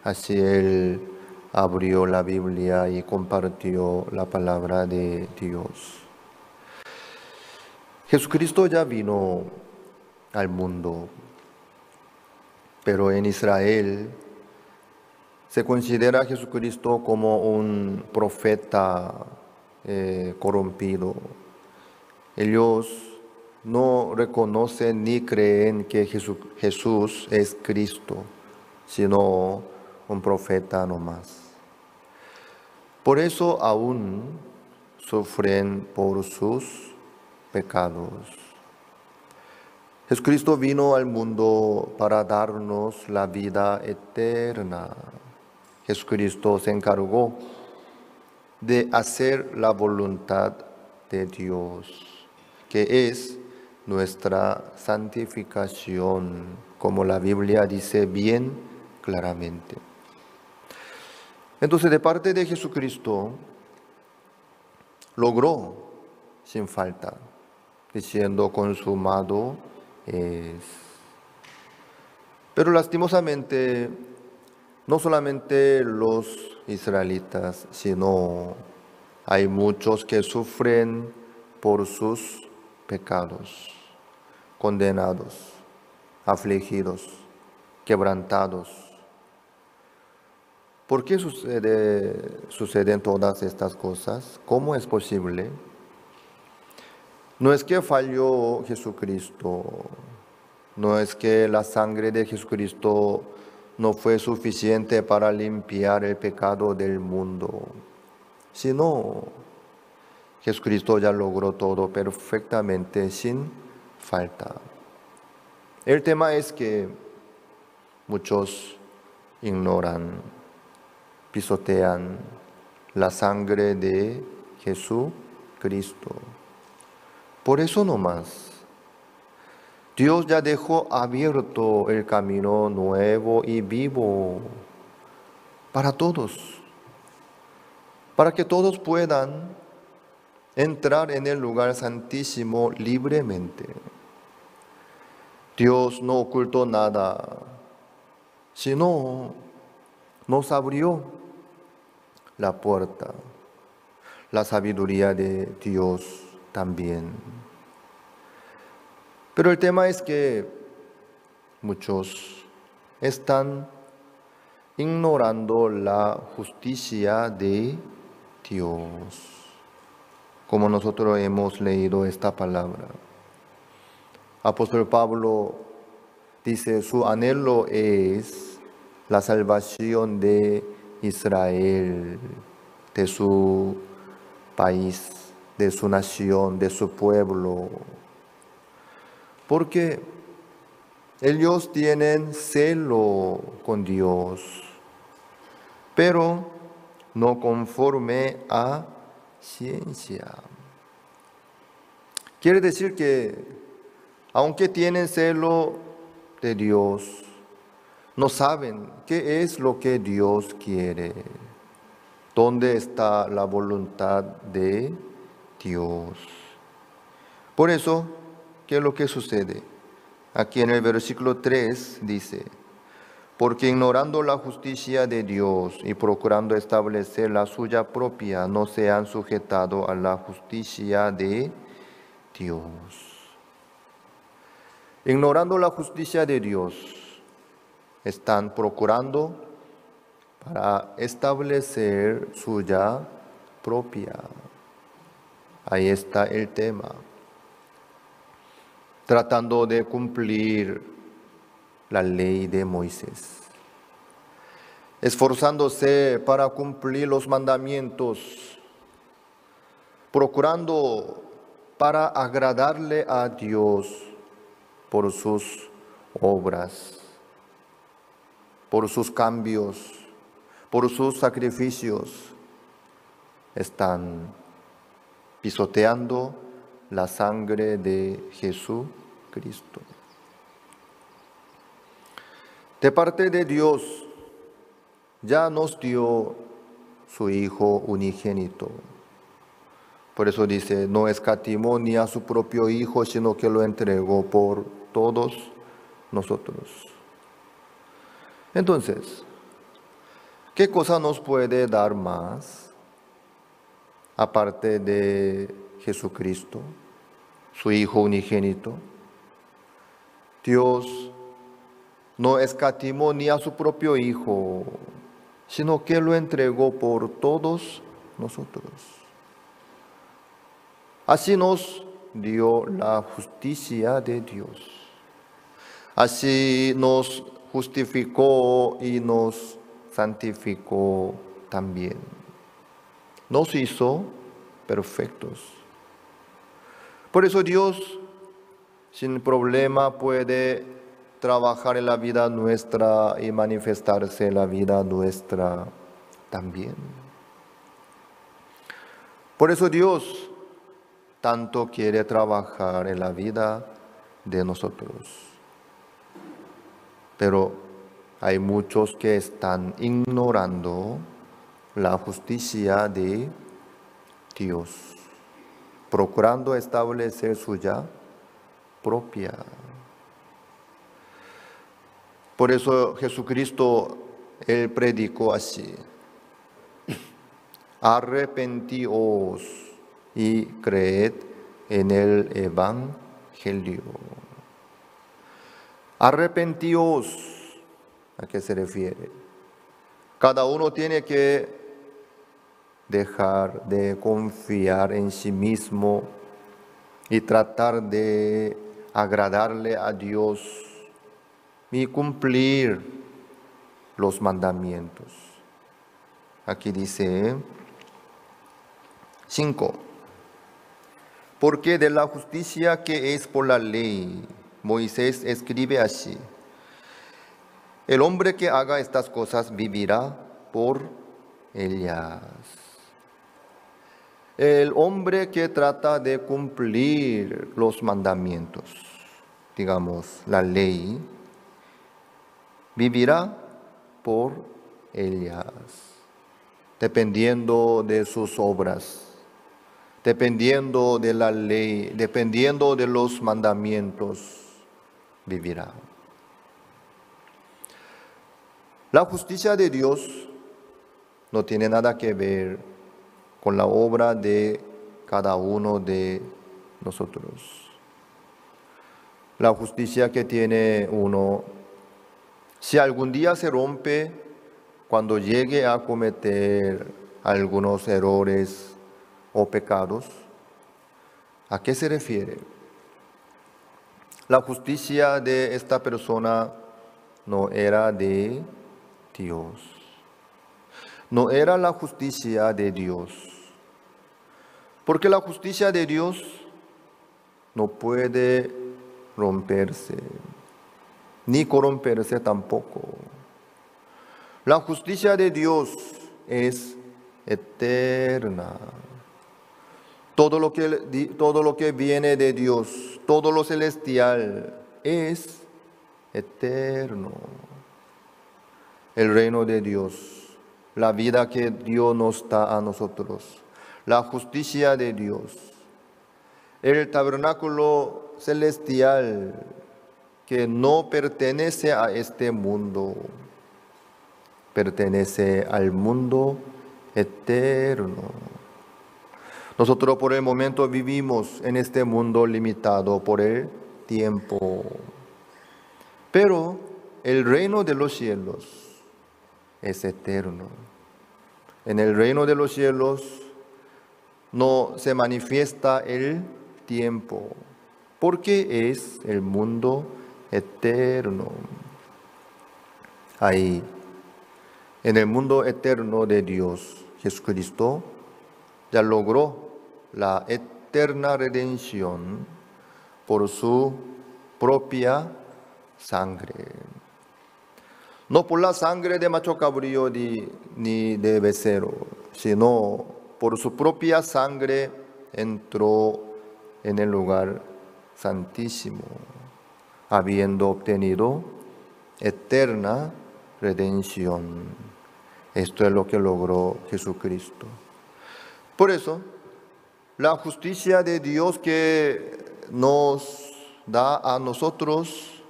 Así él abrió la Biblia y compartió la palabra de Dios. Jesucristo ya vino al mundo, pero en Israel se considera a Jesucristo como un profeta corrompido. Ellos no reconocen ni creen que Jesús es Cristo, sino un profeta nomás. Por eso aún sufren por sus pecados. Jesucristo vino al mundo para darnos la vida eterna. Jesucristo se encargó de hacer la voluntad de Dios, que es nuestra santificación, como la Biblia dice bien claramente. Entonces, de parte de Jesucristo, logró sin falta, diciendo consumado es. Pero lastimosamente, no solamente los israelitas, sino hay muchos que sufren por sus pecados, condenados, afligidos, quebrantados. ¿Por qué suceden todas estas cosas? ¿Cómo es posible? No es que falló Jesucristo, no es que la sangre de Jesucristo no fue suficiente para limpiar el pecado del mundo, sino Jesucristo ya logró todo perfectamente sin falta. El tema es que muchos ignoran, pisotean la sangre de Jesucristo. Por eso nomás, Dios ya dejó abierto el camino nuevo y vivo para todos, para que todos puedan entrar en el lugar santísimo libremente. Dios no ocultó nada, sino nos abrió la puerta, la sabiduría de Dios también. Pero el tema es que muchos están ignorando la justicia de Dios, como nosotros hemos leído esta palabra. Apóstol Pablo dice, su anhelo es la salvación de Israel, de su país, de su nación, de su pueblo. Porque ellos tienen celo con Dios, pero no conforme a ciencia. Quiere decir que aunque tienen celo de Dios, no saben qué es lo que Dios quiere, dónde está la voluntad de Dios. Por eso, ¿qué es lo que sucede? Aquí en el versículo 3 dice, porque ignorando la justicia de Dios y procurando establecer la suya propia, no se han sujetado a la justicia de Dios. Ignorando la justicia de Dios, están procurando para establecer suya propia. Ahí está el tema. Tratando de cumplir la ley de Moisés. Esforzándose para cumplir los mandamientos. Procurando para agradarle a Dios por sus obras, por sus cambios, por sus sacrificios. Están pisoteando la sangre de Jesucristo. De parte de Dios, ya nos dio su Hijo unigénito. Por eso dice, no escatimó ni a su propio Hijo, sino que lo entregó por todos nosotros. Entonces, ¿Qué cosa nos puede dar más aparte de Jesucristo, su Hijo unigénito? Dios no escatimó ni a su propio Hijo, sino que lo entregó por todos nosotros. Así nos dio la justicia de Dios. Así nos justificó y nos santificó también. Nos hizo perfectos. Por eso Dios sin problema puede trabajar en la vida nuestra y manifestarse en la vida nuestra también. Por eso Dios tanto quiere trabajar en la vida de nosotros. Pero hay muchos que están ignorando la justicia de Dios, procurando establecer suya propia. Por eso Jesucristo, Él predicó así: arrepentíos y creed en el Evangelio. Arrepentíos, ¿a qué se refiere? Cada uno tiene que dejar de confiar en sí mismo y tratar de agradarle a Dios y cumplir los mandamientos. Aquí dice 5. Porque de la justicia que es por la ley, Moisés escribe así: el hombre que haga estas cosas vivirá por ellas. El hombre que trata de cumplir los mandamientos, digamos, la ley, vivirá por ellas, dependiendo de sus obras, dependiendo de la ley, dependiendo de los mandamientos, vivirá. La justicia de Dios no tiene nada que ver con la obra de cada uno de nosotros. La justicia que tiene uno, si algún día se rompe cuando llegue a cometer algunos errores o pecados, ¿a qué se refiere? La justicia de esta persona no era de Dios. No era la justicia de Dios. Porque la justicia de Dios no puede romperse, ni corromperse tampoco. La justicia de Dios es eterna. Todo lo que viene de Dios, todo lo celestial es eterno. El reino de Dios, la vida que Dios nos da a nosotros, la justicia de Dios, el tabernáculo celestial que no pertenece a este mundo, pertenece al mundo eterno. Nosotros por el momento vivimos en este mundo limitado por el tiempo, pero el reino de los cielos es eterno. En el reino de los cielos no se manifiesta el tiempo, porque es el mundo eterno. Ahí, en el mundo eterno de Dios, Jesucristo ya logró la eterna redención por su propia sangre. No por la sangre de macho cabrío ni de becerro, sino por su propia sangre entró en el lugar santísimo, habiendo obtenido eterna redención. Esto es lo que logró Jesucristo. Por eso, la justicia de Dios que nos da a nosotros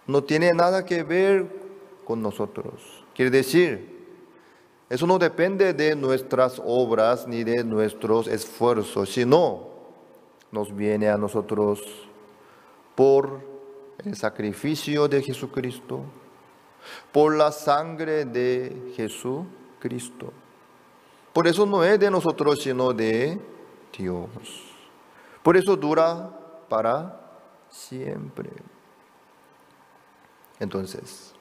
no tiene nada que ver con nosotros. Quiere decir, eso no depende de nuestras obras ni de nuestros esfuerzos, sino nos viene a nosotros por el sacrificio de Jesucristo, por la sangre de Jesucristo. Por eso no es de nosotros, sino de Dios. Por eso dura para siempre. Entonces,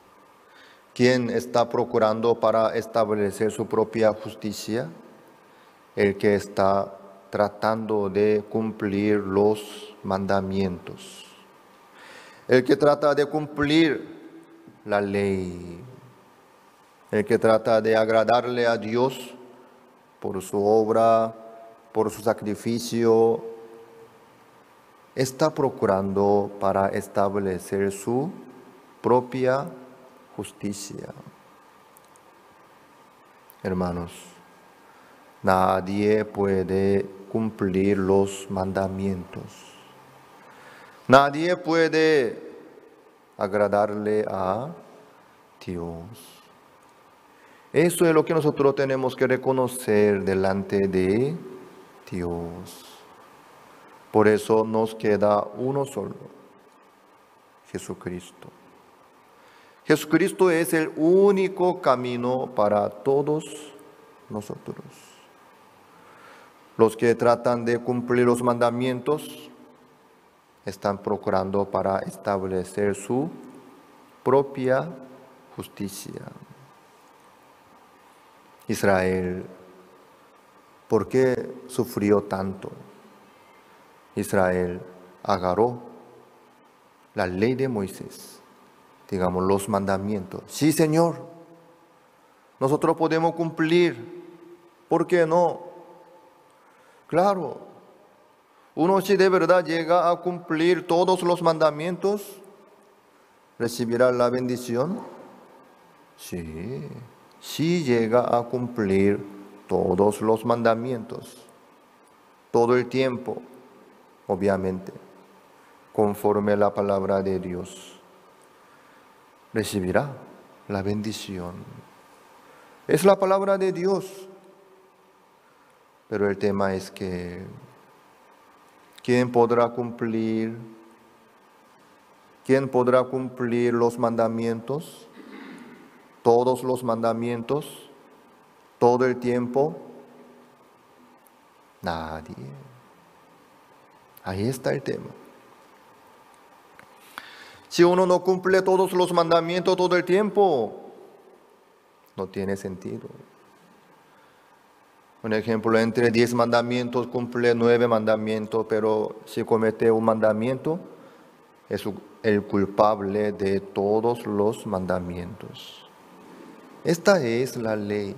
¿quién está procurando para establecer su propia justicia? El que está tratando de cumplir los mandamientos. El que trata de cumplir la ley. El que trata de agradarle a Dios por su obra, por su sacrificio, está procurando para establecer su propia justicia. Hermanos, nadie puede cumplir los mandamientos. Nadie puede agradarle a Dios. Eso es lo que nosotros tenemos que reconocer delante de Dios. Por eso nos queda uno solo, Jesucristo. Jesucristo es el único camino para todos nosotros. Los que tratan de cumplir los mandamientos están procurando para establecer su propia justicia. Israel, ¿por qué sufrió tanto? Israel agarró la ley de Moisés, digamos los mandamientos. Sí, Señor, nosotros podemos cumplir, ¿por qué no? Claro, uno si de verdad llega a cumplir todos los mandamientos, ¿recibirá la bendición? Sí, sí llega a cumplir todos los mandamientos, todo el tiempo, obviamente, conforme a la palabra de Dios, recibirá la bendición. Es la palabra de Dios. Pero el tema es que, ¿quién podrá cumplir los mandamientos? Todos los mandamientos, todo el tiempo. Nadie. Ahí está el tema. Si uno no cumple todos los mandamientos todo el tiempo, no tiene sentido. Un ejemplo, entre 10 mandamientos cumple 9 mandamientos, pero si comete un mandamiento, es el culpable de todos los mandamientos. Esta es la ley.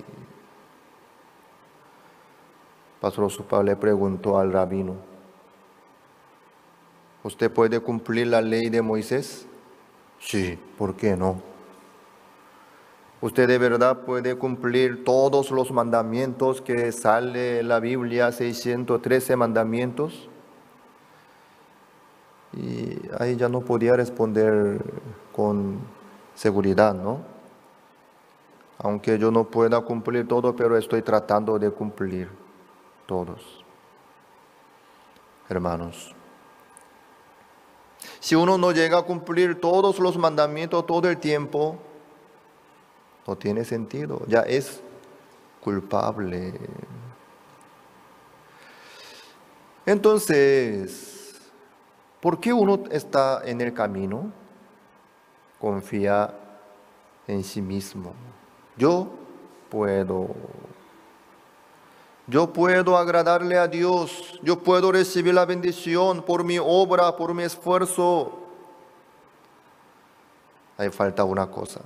Pastor Supa le preguntó al rabino, ¿usted puede cumplir la ley de Moisés? Sí, ¿por qué no? ¿Usted de verdad puede cumplir todos los mandamientos que sale en la Biblia, 613 mandamientos? Y ahí ya no podía responder con seguridad, ¿no? Aunque yo no pueda cumplir todo, pero estoy tratando de cumplir todos. Hermanos, si uno no llega a cumplir todos los mandamientos todo el tiempo, no tiene sentido, ya es culpable. Entonces, ¿por qué uno está en el camino? Confía en sí mismo. Yo puedo agradarle a Dios, yo puedo recibir la bendición por mi obra, por mi esfuerzo. Ahí falta una cosa.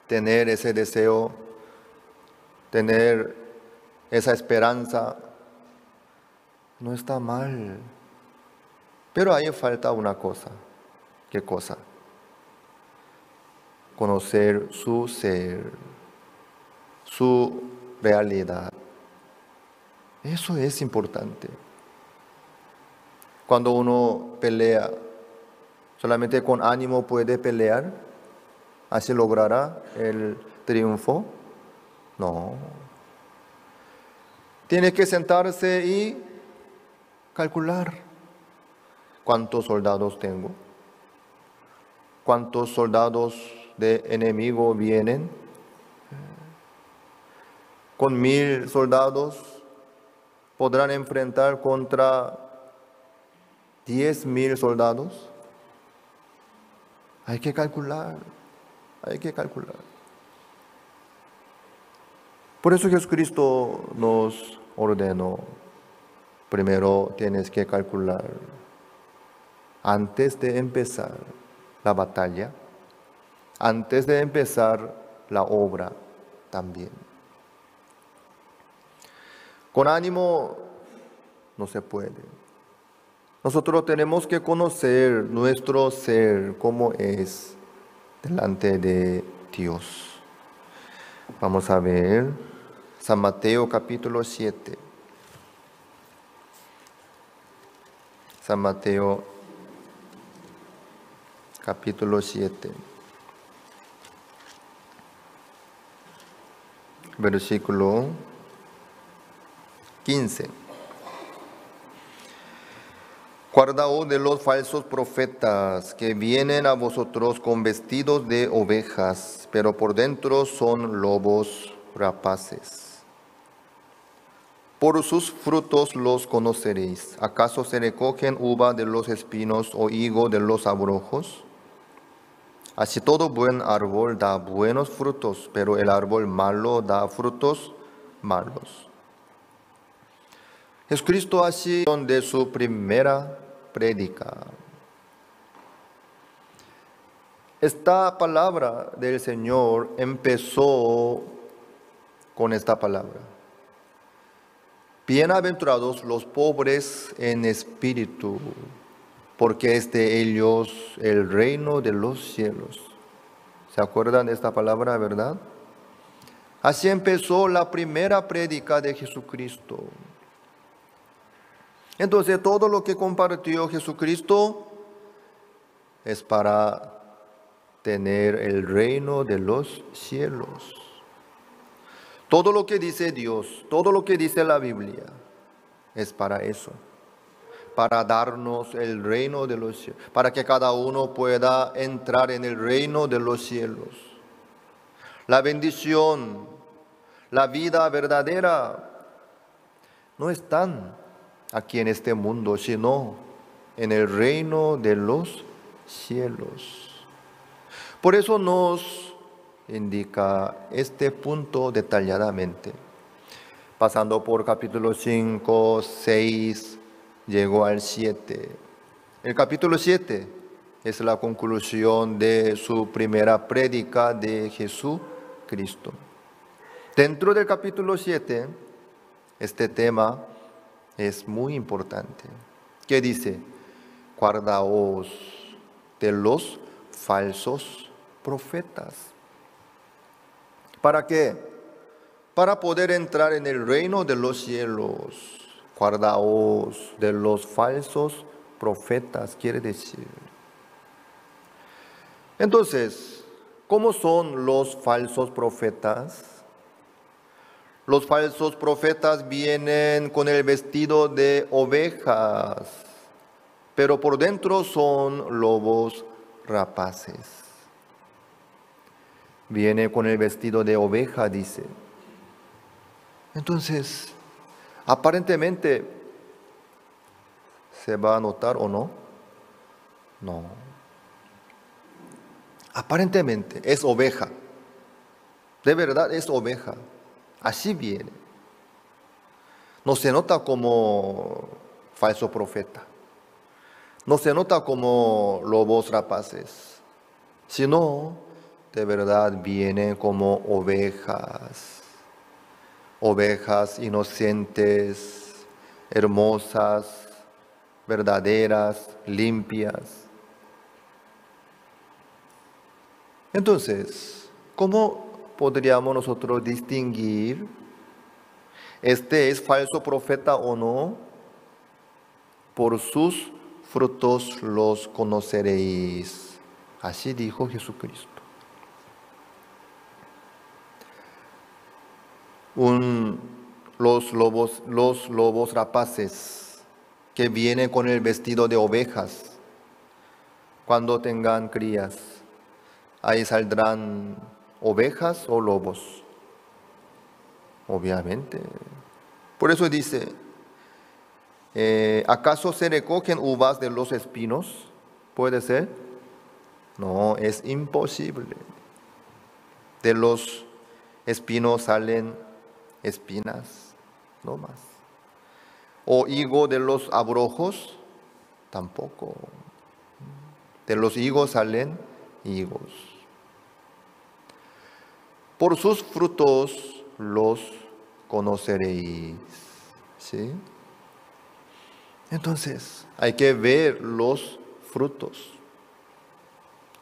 Tener ese deseo, tener esa esperanza, no está mal. Pero ahí falta una cosa. ¿Qué cosa? Conocer su ser, su realidad. Eso es importante. Cuando uno pelea, solamente con ánimo puede pelear. ¿Así logrará el triunfo? No. Tiene que sentarse y calcular cuántos soldados tengo, cuántos soldados de enemigo vienen. Con 1000 soldados podrán enfrentar contra 10.000 soldados. Hay que calcular, hay que calcular. Por eso Jesucristo nos ordenó, primero tienes que calcular antes de empezar la batalla, antes de empezar la obra también. Con ánimo no se puede. Nosotros tenemos que conocer nuestro ser, cómo es delante de Dios. Vamos a ver San Mateo capítulo 7. San Mateo capítulo 7. Versículo 15. Guardaos de los falsos profetas que vienen a vosotros con vestidos de ovejas, pero por dentro son lobos rapaces. Por sus frutos los conoceréis. ¿Acaso se recogen uva de los espinos o higo de los abrojos? Así todo buen árbol da buenos frutos, pero el árbol malo da frutos malos. Jesucristo así de su primera prédica. Esta palabra del Señor empezó con esta palabra. Bienaventurados los pobres en espíritu, porque es de ellos el reino de los cielos. ¿Se acuerdan de esta palabra, verdad? Así empezó la primera prédica de Jesucristo. Entonces todo lo que compartió Jesucristo es para tener el reino de los cielos. Todo lo que dice Dios, todo lo que dice la Biblia es para eso, para darnos el reino de los cielos, para que cada uno pueda entrar en el reino de los cielos. La bendición, la vida verdadera no están aquí en este mundo, sino en el reino de los cielos. Por eso nos indica este punto detalladamente. Pasando por capítulo 5, 6, llegó al 7. El capítulo 7 es la conclusión de su primera prédica de Jesucristo. Dentro del capítulo 7, este tema es muy importante. ¿Qué dice? Guardaos de los falsos profetas. ¿Para qué? Para poder entrar en el reino de los cielos. Guardaos de los falsos profetas, quiere decir. Entonces, ¿cómo son los falsos profetas? Los falsos profetas vienen con el vestido de ovejas, pero por dentro son lobos rapaces. Viene con el vestido de oveja, dice. Entonces, aparentemente, ¿se va a notar o no? No. Aparentemente es oveja. De verdad es oveja. Así viene. No se nota como falso profeta. No se nota como lobos rapaces. Sino, de verdad viene como ovejas. Ovejas inocentes, hermosas, verdaderas, limpias. Entonces, ¿cómo podríamos nosotros distinguir este es falso profeta o no? Por sus frutos los conoceréis. Así dijo Jesucristo. un, los lobos rapaces que vienen con el vestido de ovejas. Cuando tengan crías, ahí saldrán ovejas o lobos, obviamente. Por eso dice, ¿acaso se recogen uvas de los espinos? ¿Puede ser? No, es imposible. De los espinos salen espinas, no más. ¿O higo de los abrojos? Tampoco. De los higos salen higos. Por sus frutos los conoceréis. ¿Sí? Entonces, hay que ver los frutos.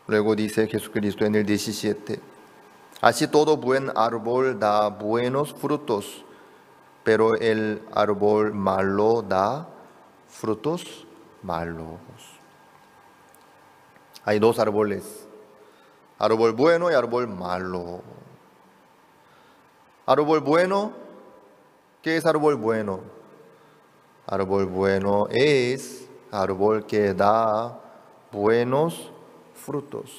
Luego dice Jesucristo en el 17, así todo buen árbol da buenos frutos, pero el árbol malo da frutos malos. Hay dos árboles, árbol bueno y árbol malo. Árbol bueno, ¿qué es árbol bueno? Árbol bueno es árbol que da buenos frutos.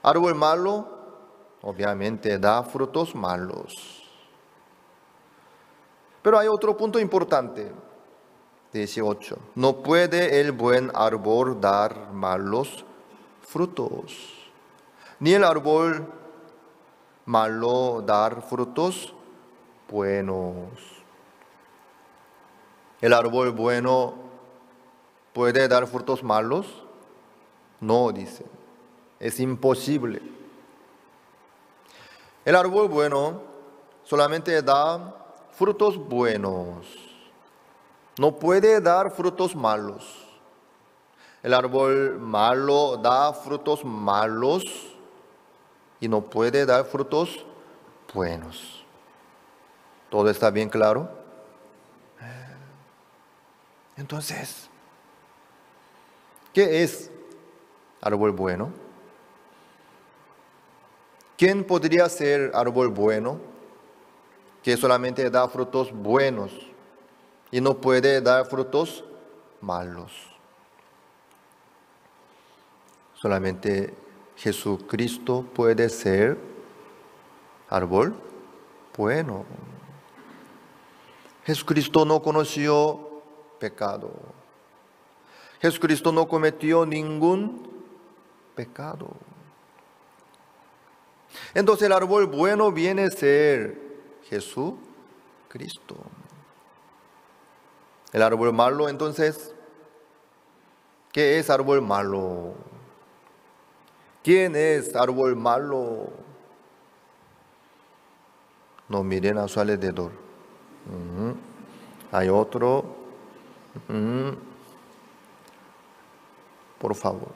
Árbol malo, obviamente da frutos malos. Pero hay otro punto importante, 18. No puede el buen árbol dar malos frutos, ni el árbol malo dar frutos buenos. ¿El árbol bueno puede dar frutos malos? No, dice. Es imposible. El árbol bueno solamente da frutos buenos. No puede dar frutos malos. El árbol malo da frutos malos y no puede dar frutos buenos. ¿Todo está bien claro? Entonces, ¿qué es árbol bueno? ¿Quién podría ser árbol bueno que solamente da frutos buenos y no puede dar frutos malos? Solamente Jesucristo puede ser árbol bueno. Jesucristo no conoció pecado. Jesucristo no cometió ningún pecado. Entonces el árbol bueno viene a ser Jesucristo. El árbol malo, entonces, ¿qué es árbol malo? ¿Quién es árbol malo? No miren a su alrededor. Hay otro. Por favor.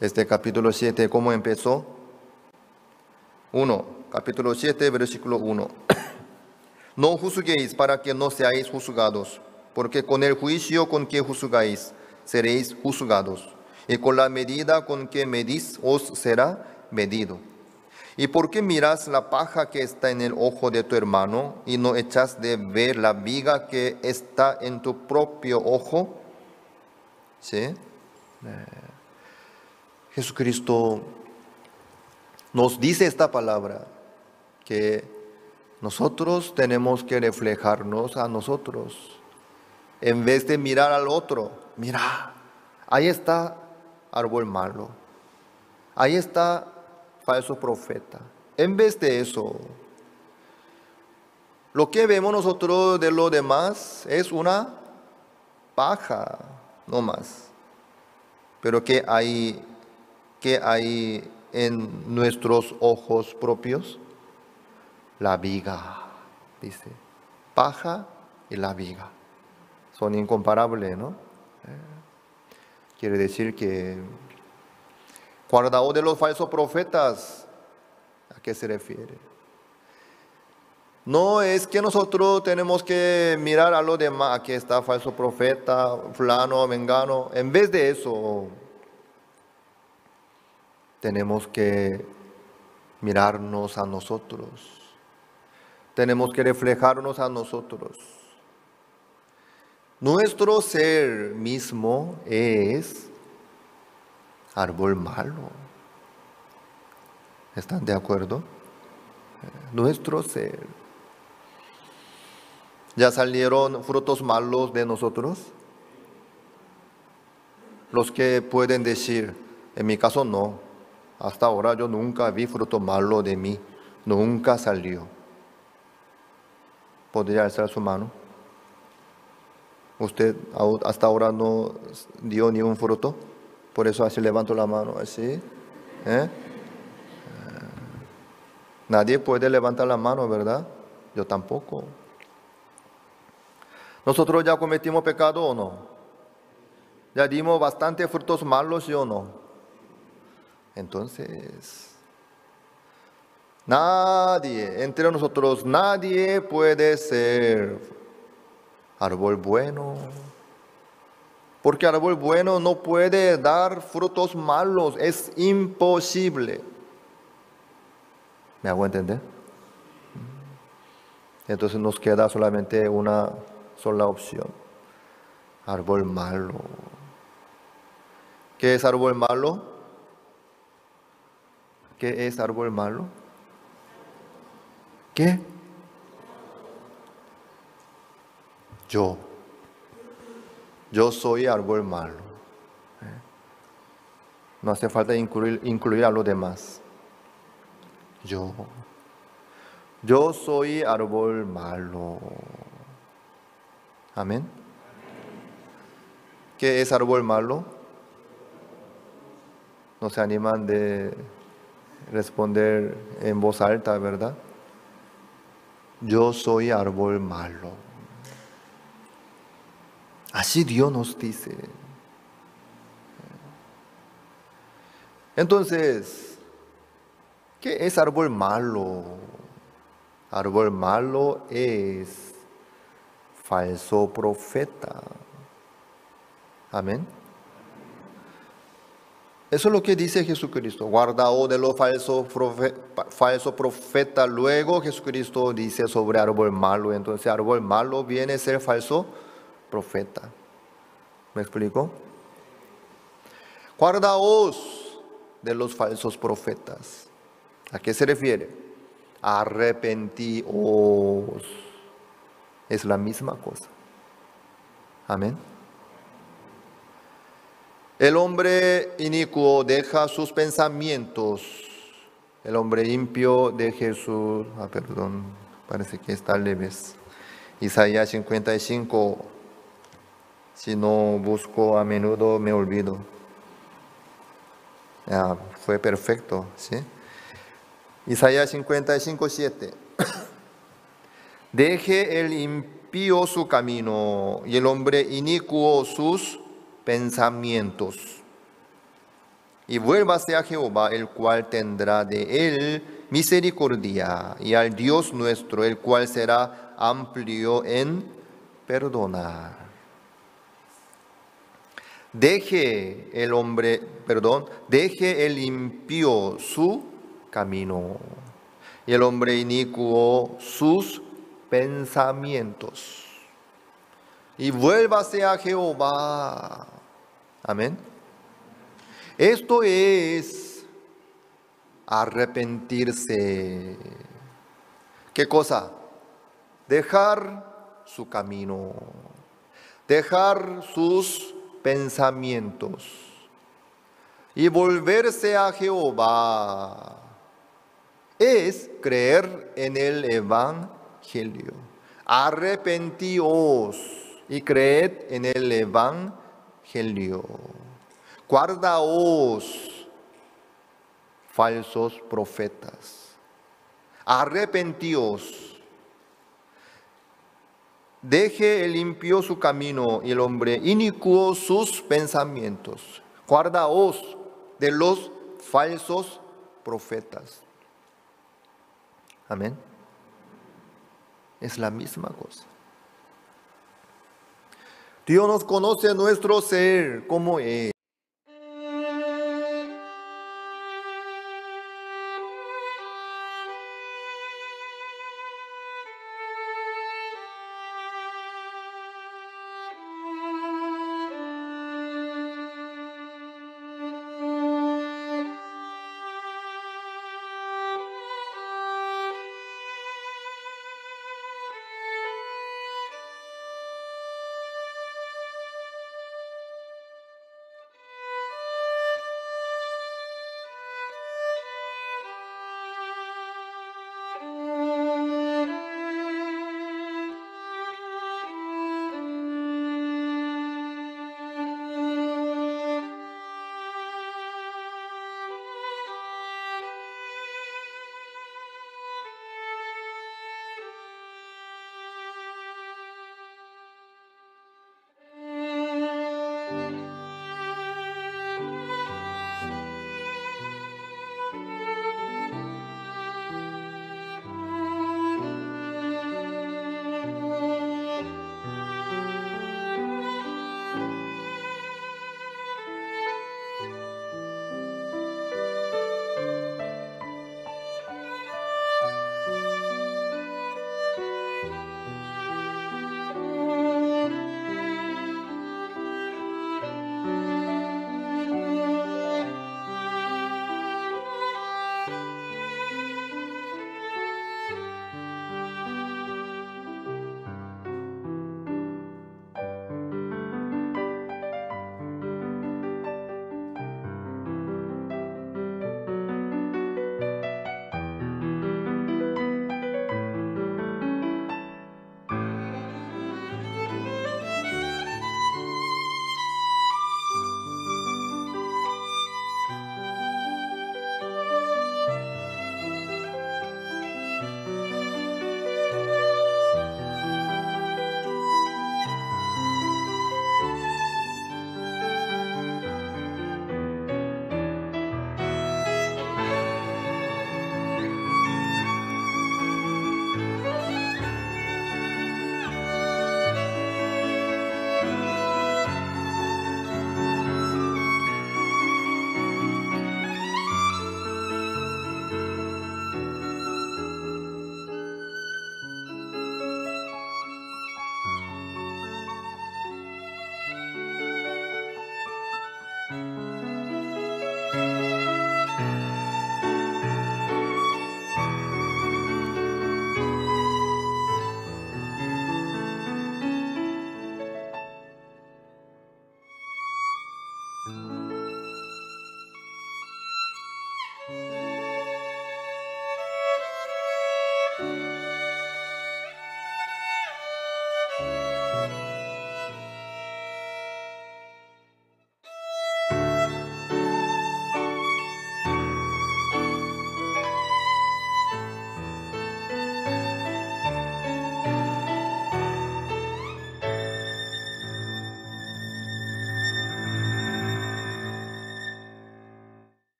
Este capítulo 7, ¿cómo empezó? 1, capítulo 7, versículo 1. No juzguéis para que no seáis juzgados, porque con el juicio con que juzgáis, seréis juzgados, y con la medida con que medís, os será medido. ¿Y por qué miras la paja que está en el ojo de tu hermano, y no echas de ver la viga que está en tu propio ojo? ¿Sí? Jesucristo nos dice esta palabra, que nosotros tenemos que reflejarnos a nosotros. En vez de mirar al otro, mira, ahí está árbol malo, ahí está falso profeta. En vez de eso, lo que vemos nosotros de lo demás es una paja, no más. Pero ¿qué hay en nuestros ojos propios? La viga, dice. Paja y la viga. Son incomparables, ¿no? Quiere decir que, guardado de los falsos profetas, ¿a qué se refiere? No es que nosotros tenemos que mirar a los demás, aquí está falso profeta, fulano, mengano. En vez de eso, tenemos que mirarnos a nosotros. tenemos que reflejarnos a nosotros. Nuestro ser mismo es árbol malo. ¿Están de acuerdo? Nuestro ser. ¿Ya salieron frutos malos de nosotros? Los que pueden decir, en mi caso no, hasta ahora yo nunca vi fruto malo de mí, nunca salió. ¿Podría alzar su mano? ¿Usted hasta ahora no dio ni un fruto? Por eso así levanto la mano, así. Nadie puede levantar la mano, ¿verdad? Yo tampoco. ¿Nosotros ya cometimos pecado o no? ¿Ya dimos bastante frutos malos, sí o no? Entonces, nadie, entre nosotros, nadie puede ser árbol bueno. Porque árbol bueno no puede dar frutos malos, es imposible. ¿Me hago entender? Entonces nos queda solamente una sola opción. Árbol malo. ¿Qué es árbol malo? ¿Qué es árbol malo? ¿Qué? Yo soy árbol malo. No hace falta incluir a los demás. Yo soy árbol malo. Amén. ¿Qué es árbol malo? No se animan de responder en voz alta, ¿verdad? Yo soy árbol malo. Así Dios nos dice. Entonces, ¿qué es árbol malo? Árbol malo es falso profeta. Amén. Eso es lo que dice Jesucristo. Guardaos de los falso profeta. Luego Jesucristo dice sobre árbol malo. Entonces árbol malo viene a ser falso profeta. ¿Me explico? Guardaos de los falsos profetas. ¿A qué se refiere? Arrepentíos. Es la misma cosa. Amén. El hombre inicuo deja sus pensamientos. El hombre impío deja sus... parece que está al revés. Isaías 55. Si no busco a menudo me olvido. Fue perfecto, ¿sí? Isaías 55, 7. Deje el impío su camino y el hombre inicuo sus pensamientos. Y vuélvase a Jehová, el cual tendrá de él misericordia, y al Dios nuestro, el cual será amplio en perdonar. Deje el impío su camino y el hombre inicuo sus pensamientos. Y vuélvase a Jehová. Amén. Esto es arrepentirse. ¿Qué cosa? Dejar su camino. Dejar sus pensamientos. Y volverse a Jehová es creer en el Evangelio. Arrepentíos y creed en el Evangelio. Guardaos, falsos profetas. Arrepentíos. Deje el impío su camino y el hombre inicuo sus pensamientos. Guardaos de los falsos profetas. Amén. Es la misma cosa. Dios nos conoce nuestro ser como es.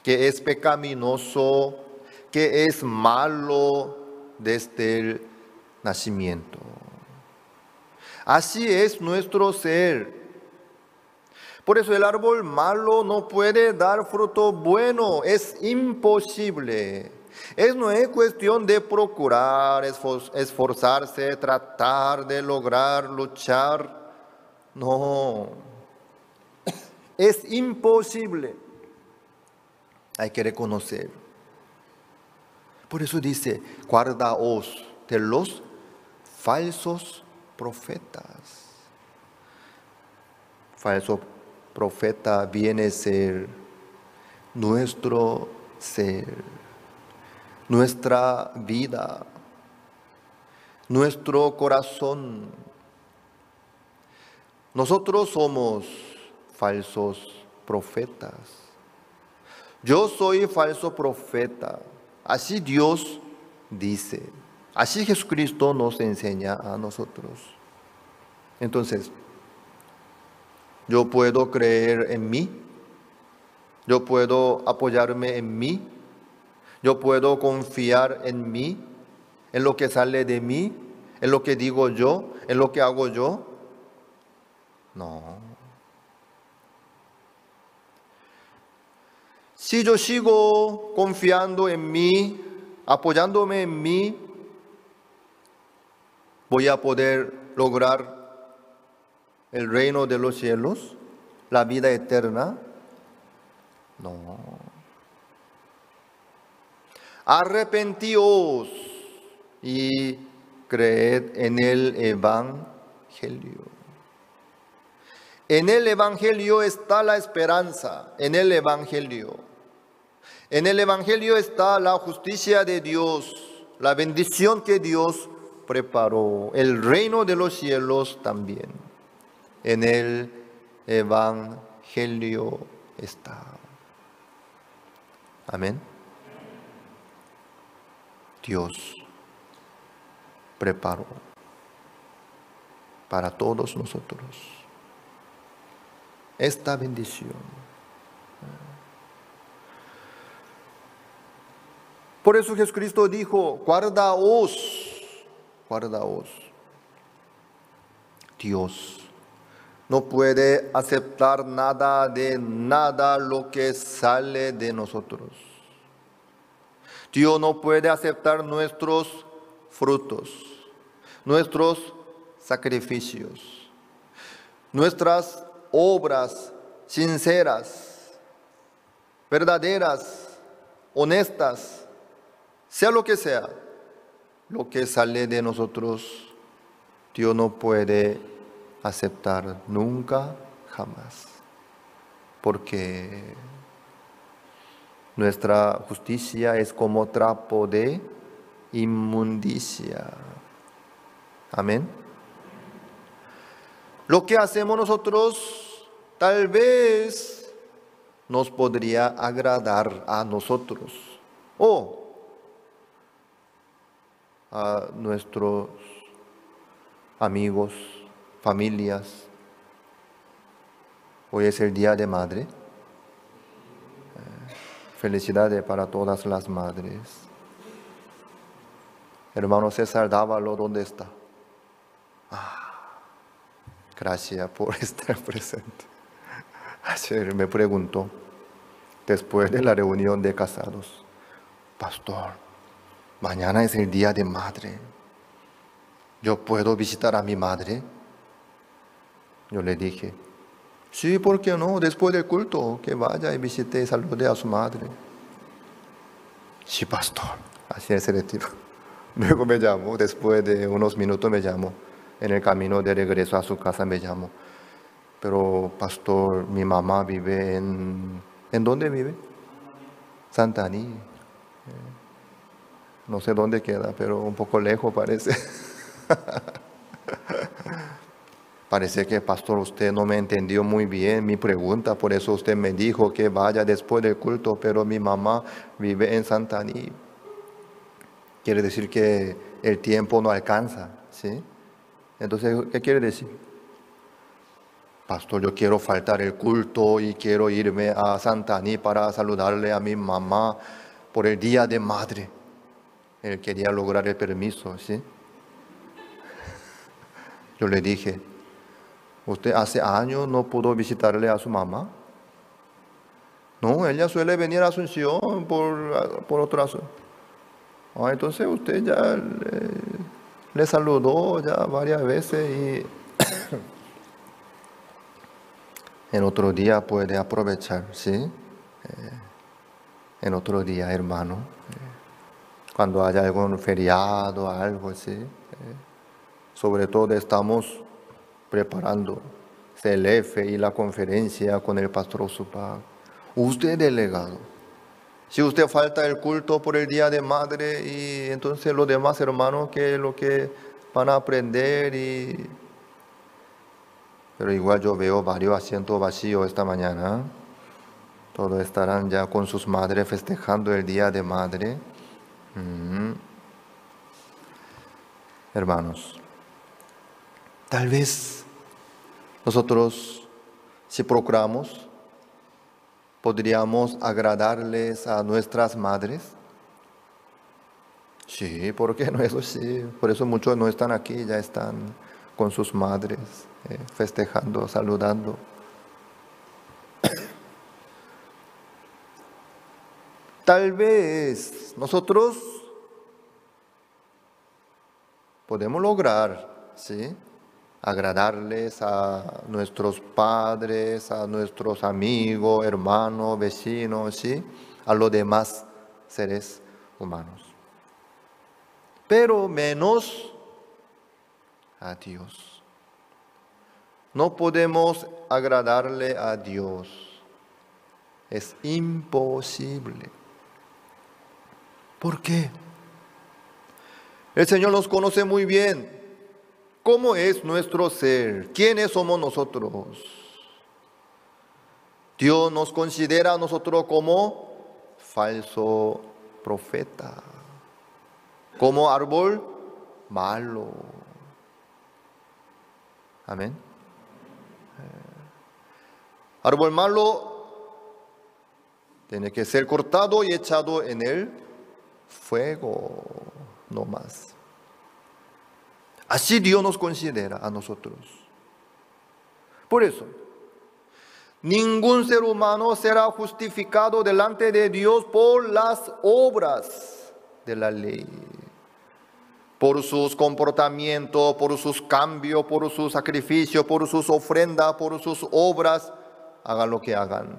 que es pecaminoso, que es malo desde el nacimiento. Así es nuestro ser. Por eso el árbol malo no puede dar fruto bueno, es imposible. No es cuestión de procurar, esforzarse, tratar de lograr, luchar. No, es imposible. Hay que reconocer. Por eso dice, guardaos de los falsos profetas. Falso profeta viene a ser nuestro ser, nuestra vida, nuestro corazón. Nosotros somos falsos profetas. Yo soy falso profeta. Así Dios dice. Así Jesucristo nos enseña a nosotros. Entonces, yo puedo creer en mí. Yo puedo apoyarme en mí. Yo puedo confiar en mí, en lo que sale de mí, en lo que digo yo, en lo que hago yo. No. Si yo sigo confiando en mí, apoyándome en mí, voy a poder lograr el reino de los cielos, la vida eterna. No. Arrepentíos y creed en el Evangelio. En el Evangelio está la esperanza, en el Evangelio. En el Evangelio está la justicia de Dios, la bendición que Dios preparó, el reino de los cielos también. En el Evangelio está. Amén. Dios preparó para todos nosotros esta bendición. Por eso Jesucristo dijo, guardaos, guardaos. Dios no puede aceptar nada de nada lo que sale de nosotros. Dios no puede aceptar nuestros frutos, nuestros sacrificios, nuestras obras sinceras, verdaderas, honestas, sea lo que sale de nosotros, Dios no puede aceptar nunca, jamás, porque nuestra justicia es como trapo de inmundicia. Amén. Lo que hacemos nosotros tal vez nos podría agradar a nosotros o a nuestros amigos, familias. Hoy es el Día de Madre. Felicidades para todas las madres. Hermano César Dávalo, ¿dónde está? Gracias por estar presente. Ayer me preguntó, después de la reunión de casados, pastor, mañana es el Día de Madre. ¿Yo puedo visitar a mi madre? Yo le dije, sí, ¿por qué no? Después del culto, que vaya y visite y salude a su madre. Sí, pastor. Así se retiró. Luego me llamó, después de unos minutos me llamó. En el camino de regreso a su casa me llamó. Pero, pastor, mi mamá vive ¿en dónde vive? Santaní. No sé dónde queda, pero un poco lejos parece. Parece que, pastor, usted no me entendió muy bien mi pregunta, por eso usted me dijo que vaya después del culto, pero mi mamá vive en Santaní. Quiere decir que el tiempo no alcanza, ¿sí? Entonces, ¿qué quiere decir? Pastor, yo quiero faltar el culto y quiero irme a Santa Ani para saludarle a mi mamá por el Día de Madre. Él quería lograr el permiso, ¿sí? Yo le dije, ¿usted hace años no pudo visitarle a su mamá? No, ella suele venir a Asunción por otras. Entonces usted ya le saludó ya varias veces y en otro día puede aprovechar, ¿sí? En otro día, hermano. Cuando haya algún feriado, algo así. Sobre todo estamos preparando CLF y la conferencia con el pastor Osupa. Usted delegado. Si usted falta el culto por el Día de Madre y entonces los demás hermanos que lo que van a aprender pero igual yo veo varios asientos vacíos esta mañana. Todos estarán ya con sus madres festejando el Día de Madre. Hermanos, tal vez nosotros, si procuramos, podríamos agradarles a nuestras madres. Sí, ¿por qué no? Eso sí, por eso muchos no están aquí, ya están con sus madres, festejando, saludando. Tal vez nosotros podemos lograr, ¿sí?, agradarles a nuestros padres, a nuestros amigos, hermanos, vecinos, ¿sí?, a los demás seres humanos. Pero menos a Dios. No podemos agradarle a Dios. Es imposible. ¿Por qué? El Señor nos conoce muy bien. ¿Cómo es nuestro ser? ¿Quiénes somos nosotros? Dios nos considera a nosotros como falso profeta, como árbol malo. Amén. Árbol malo tiene que ser cortado y echado en el fuego, no más. Así Dios nos considera a nosotros. Por eso, ningún ser humano será justificado delante de Dios por las obras de la ley, por sus comportamientos, por sus cambios, por sus sacrificios, por sus ofrendas, por sus obras, hagan lo que hagan.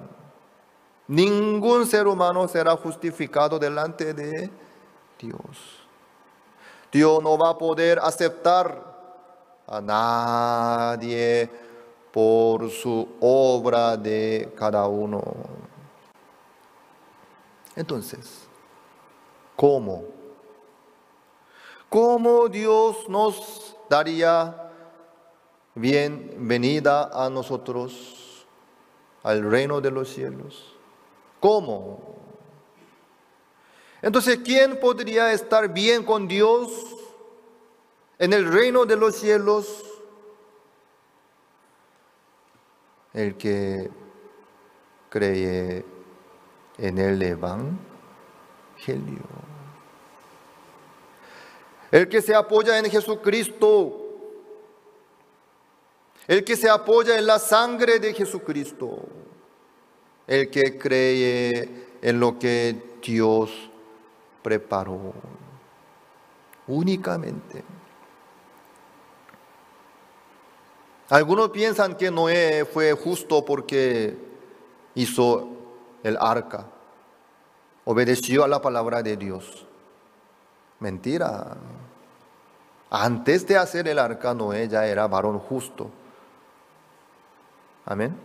Ningún ser humano será justificado delante de Dios. Dios no va a poder aceptar a nadie por su obra de cada uno. Entonces, ¿cómo? ¿Cómo Dios nos daría bienvenida a nosotros al reino de los cielos? ¿Cómo? Entonces, ¿quién podría estar bien con Dios en el reino de los cielos? El que cree en el Evangelio. El que se apoya en Jesucristo. El que se apoya en la sangre de Jesucristo. El que cree en lo que Dios preparó. Únicamente. Algunos piensan que Noé fue justo porque hizo el arca, obedeció a la palabra de Dios. Mentira. Antes de hacer el arca, Noé ya era varón justo. Amén.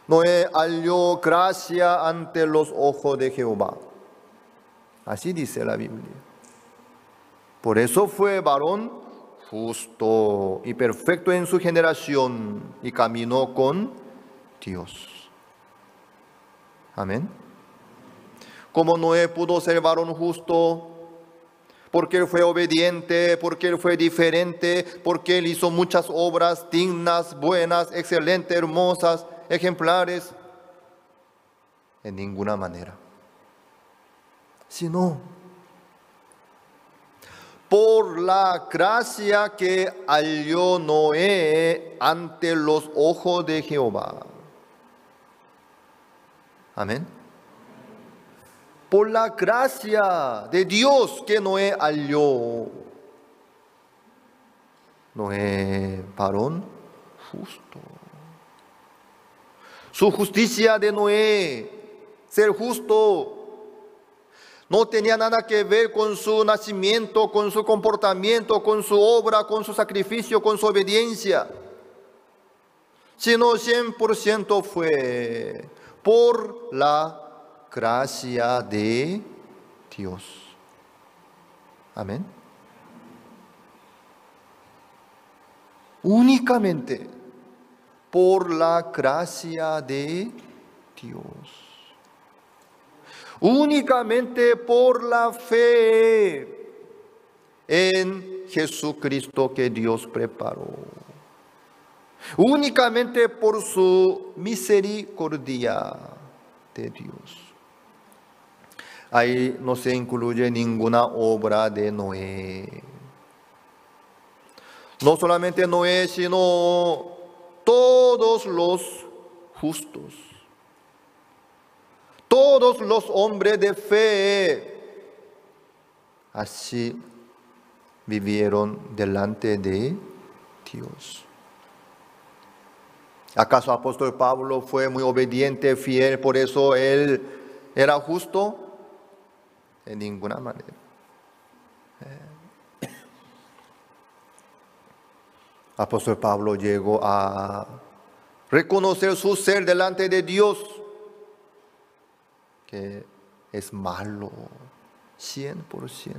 Noé halló gracia ante los ojos de Jehová. Así dice la Biblia. Por eso fue varón justo y perfecto en su generación y caminó con Dios. Amén. Como Noé pudo ser varón justo, porque Él fue obediente, porque Él fue diferente, porque Él hizo muchas obras dignas, buenas, excelentes, hermosas, ejemplares. En ninguna manera. Sino por la gracia que halló Noé ante los ojos de Jehová. Amén. Por la gracia de Dios que Noé halló. Noé, varón justo. Su justicia de Noé, ser justo, no tenía nada que ver con su nacimiento, con su comportamiento, con su obra, con su sacrificio, con su obediencia, sino 100% fue por la gracia de Dios. Amén. Únicamente por la gracia de Dios. Únicamente por la fe en Jesucristo que Dios preparó. Únicamente por su misericordia de Dios. Ahí no se incluye ninguna obra de Noé. No solamente Noé, sino todos los justos. Todos los hombres de fe así vivieron delante de Dios. ¿Acaso apóstol Pablo fue muy obediente, fiel, por eso él era justo? De ninguna manera. Apóstol Pablo llegó a reconocer su ser delante de Dios, que es malo, 100%.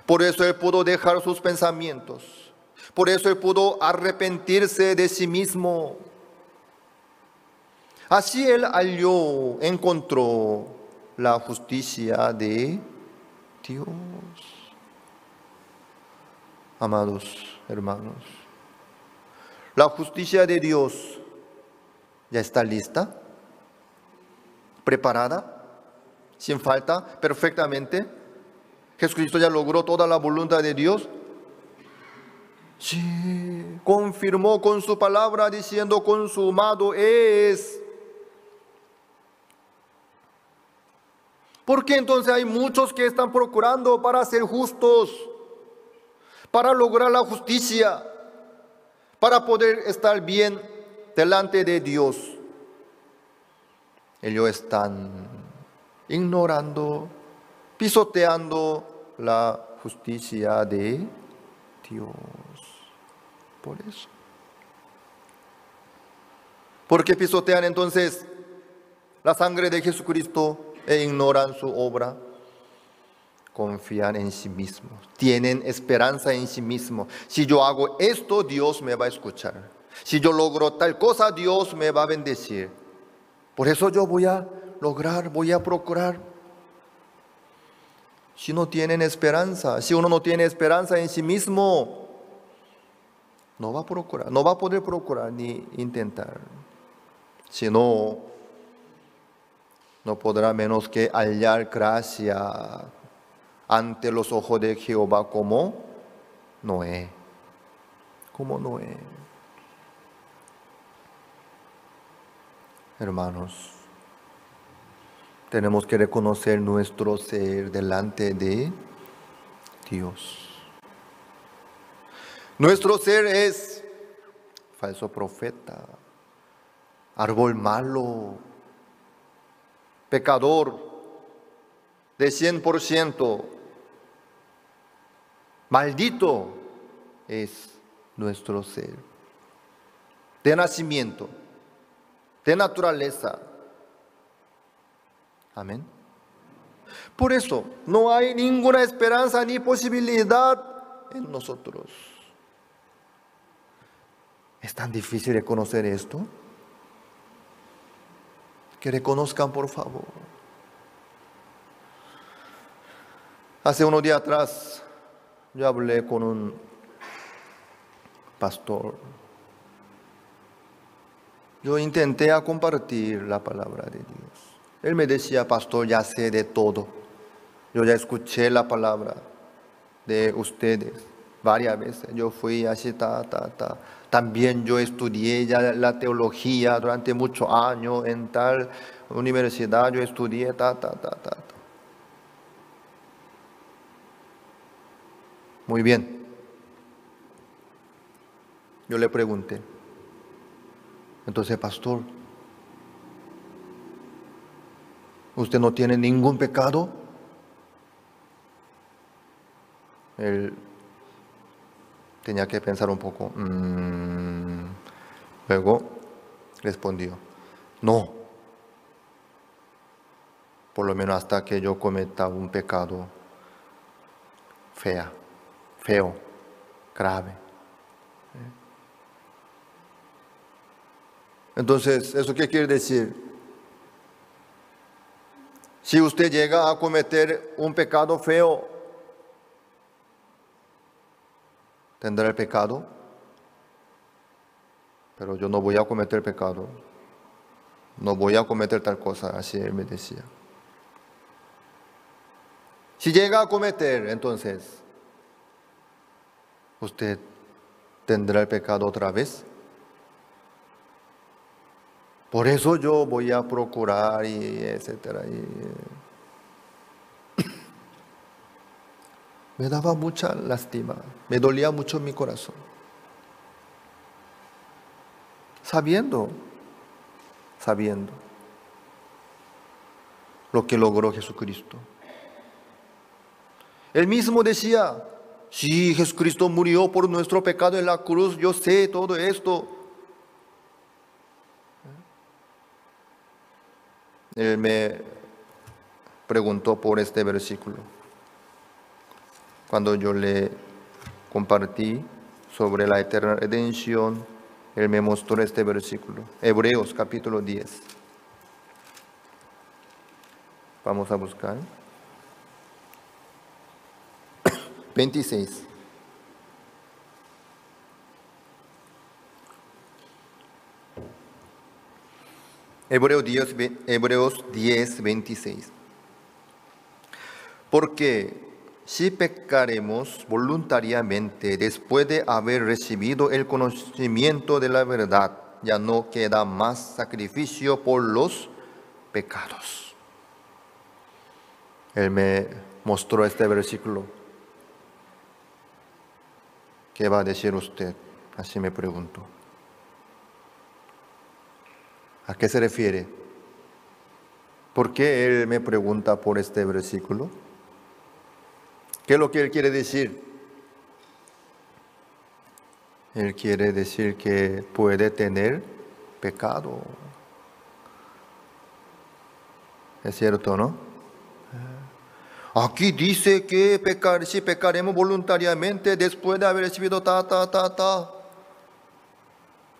Por eso él pudo dejar sus pensamientos. Por eso él pudo arrepentirse de sí mismo. Así él halló, encontró la justicia de Dios. Amados hermanos, la justicia de Dios ya está lista, preparada, sin falta, perfectamente. Jesucristo ya logró toda la voluntad de Dios. Sí, confirmó con su palabra diciendo consumado es. ¿Por qué entonces hay muchos que están procurando para ser justos, para lograr la justicia, para poder estar bien delante de Dios? Ellos están ignorando, pisoteando la justicia de Dios. Por eso. ¿Por qué pisotean entonces la sangre de Jesucristo e ignoran su obra? Confían en sí mismos, tienen esperanza en sí mismos. Si yo hago esto, Dios me va a escuchar. Si yo logro tal cosa, Dios me va a bendecir. Por eso yo voy a lograr, voy a procurar. Si no tienen esperanza, si uno no tiene esperanza en sí mismo, no va a procurar, no va a poder procurar ni intentar. Si no, no podrá menos que hallar gracia ante los ojos de Jehová como Noé. Como Noé. Hermanos, tenemos que reconocer nuestro ser delante de Dios. Nuestro ser es falso profeta, árbol malo, pecador de 100%, maldito es nuestro ser, de nacimiento, de naturaleza. Amén. Por eso no hay ninguna esperanza ni posibilidad en nosotros. ¿Es tan difícil reconocer esto? Que reconozcan, por favor. Hace unos días atrás yo hablé con un pastor. Yo intenté a compartir la palabra de Dios. Él me decía, pastor, ya sé de todo. Yo ya escuché la palabra de ustedes varias veces. Yo fui así, También yo estudié ya la teología durante muchos años en tal universidad. Yo estudié, Muy bien. Yo le pregunté, entonces, pastor, ¿usted no tiene ningún pecado? Él tenía que pensar un poco. Luego respondió, no, por lo menos hasta que yo cometa un pecado feo, grave. Entonces, ¿eso qué quiere decir? Si usted llega a cometer un pecado feo, tendrá el pecado, pero yo no voy a cometer pecado, no voy a cometer tal cosa, así él me decía. Si llega a cometer, entonces, ¿usted tendrá el pecado otra vez? Por eso yo voy a procurar y etcétera. Me daba mucha lástima, me dolía mucho mi corazón. Sabiendo lo que logró Jesucristo. Él mismo decía, sí, Jesucristo murió por nuestro pecado en la cruz, yo sé todo esto. Él me preguntó por este versículo. Cuando yo le compartí sobre la eterna redención, él me mostró este versículo. Hebreos capítulo 10. Vamos a buscar. 26. Hebreos 10, 26. Porque si pecaremos voluntariamente después de haber recibido el conocimiento de la verdad, ya no queda más sacrificio por los pecados. Él me mostró este versículo. ¿Qué va a decir usted? Así me preguntó. ¿A qué se refiere? ¿Por qué él me pregunta por este versículo? ¿Qué es lo que él quiere decir? Él quiere decir que puede tener pecado. Es cierto, ¿no? Aquí dice que si pecaremos voluntariamente después de haber recibido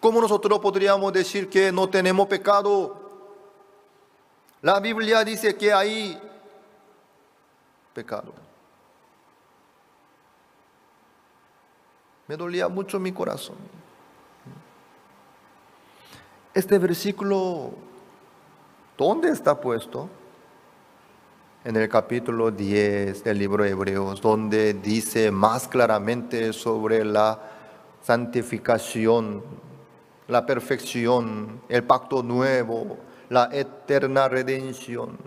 ¿Cómo nosotros podríamos decir que no tenemos pecado? La Biblia dice que hay pecado. Me dolía mucho mi corazón. Este versículo, ¿dónde está puesto? En el capítulo 10 del libro de Hebreos, donde dice más claramente sobre la santificación, la perfección, el pacto nuevo, la eterna redención.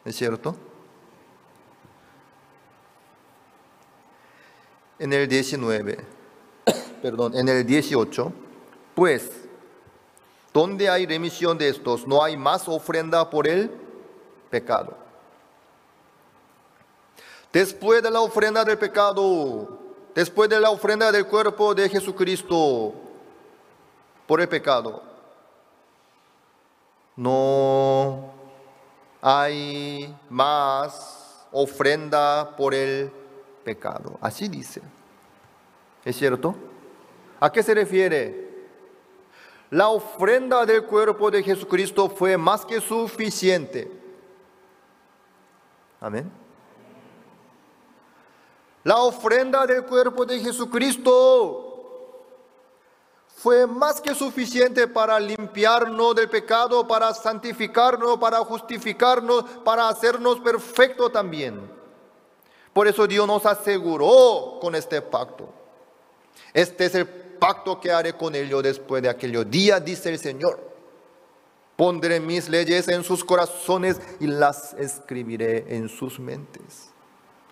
¿Es cierto? En el 18, pues, donde hay remisión de estos, no hay más ofrenda por el pecado. Después de la ofrenda del pecado, después de la ofrenda del cuerpo de Jesucristo por el pecado, no hay más ofrenda por el pecado. Así dice. ¿Es cierto? ¿A qué se refiere? La ofrenda del cuerpo de Jesucristo fue más que suficiente. Amén. La ofrenda del cuerpo de Jesucristo fue más que suficiente para limpiarnos del pecado, para santificarnos, para justificarnos, para hacernos perfectos también. Por eso Dios nos aseguró con este pacto. Este es el pacto que haré con ellos después de aquellos días, dice el Señor. Pondré mis leyes en sus corazones y las escribiré en sus mentes.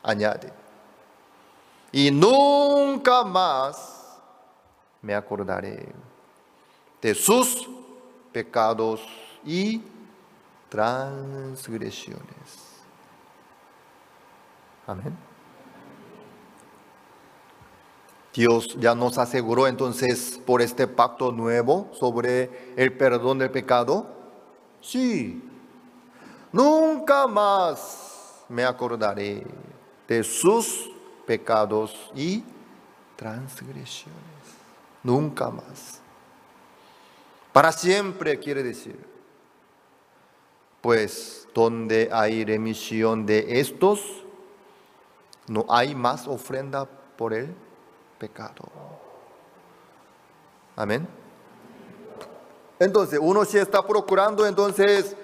Añade. Y nunca más me acordaré de sus pecados y transgresiones. Amén. Dios ya nos aseguró entonces por este pacto nuevo sobre el perdón del pecado. Sí, nunca más me acordaré de sus pecados y transgresiones. Nunca más. Para siempre quiere decir. Pues donde hay remisión de estos, no hay más ofrenda por el pecado. Amén. Entonces, uno si está procurando entonces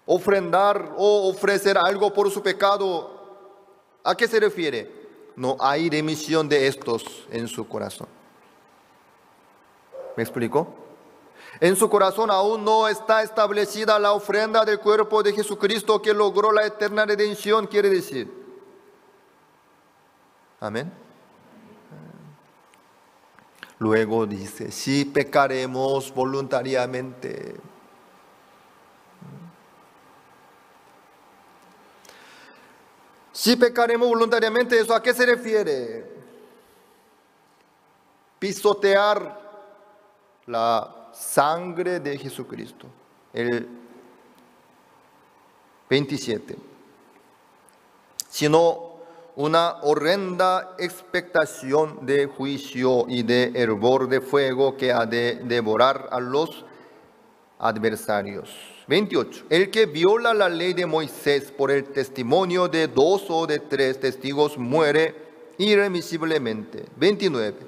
ofrendar o ofrecer algo por su pecado, ¿a qué se refiere? No hay remisión de estos en su corazón. ¿Me explico? En su corazón aún no está establecida la ofrenda del cuerpo de Jesucristo que logró la eterna redención, quiere decir. Amén. Luego dice, si pecaremos voluntariamente. Si pecaremos voluntariamente, ¿eso a qué se refiere? Pisotear la sangre de Jesucristo. El 27. Sino una horrenda expectación de juicio y de hervor de fuego que ha de devorar a los adversarios. 28. El que viola la ley de Moisés por el testimonio de 2 o de 3 testigos muere irremisiblemente. 29.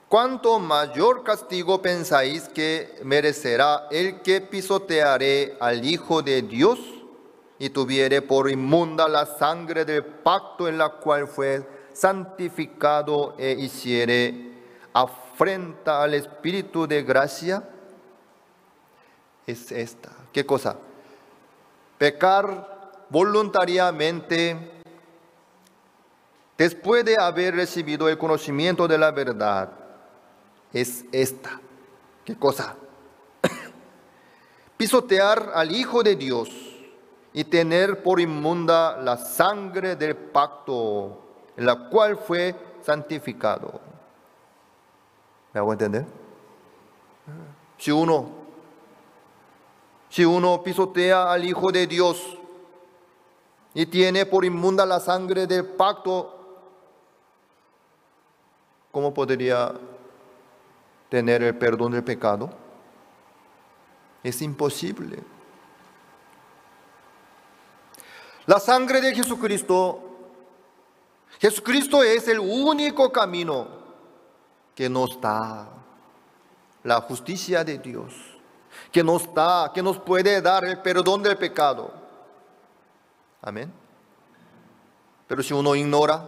¿Cuánto mayor castigo pensáis que merecerá el que pisoteare al Hijo de Dios y tuviere por inmunda la sangre del pacto en la cual fue santificado e hiciere afrenta al Espíritu de gracia? Es esta. ¿Qué cosa? Pecar voluntariamente después de haber recibido el conocimiento de la verdad. Es esta. ¿Qué cosa? Pisotear al Hijo de Dios y tener por inmunda la sangre del pacto en la cual fue santificado. ¿Me hago entender? Si uno pisotea al Hijo de Dios y tiene por inmunda la sangre del pacto, ¿cómo podría tener el perdón del pecado? Es imposible. La sangre de Jesucristo es el único camino que nos da la justicia de Dios, que nos puede dar el perdón del pecado. Amén. Pero si uno ignora,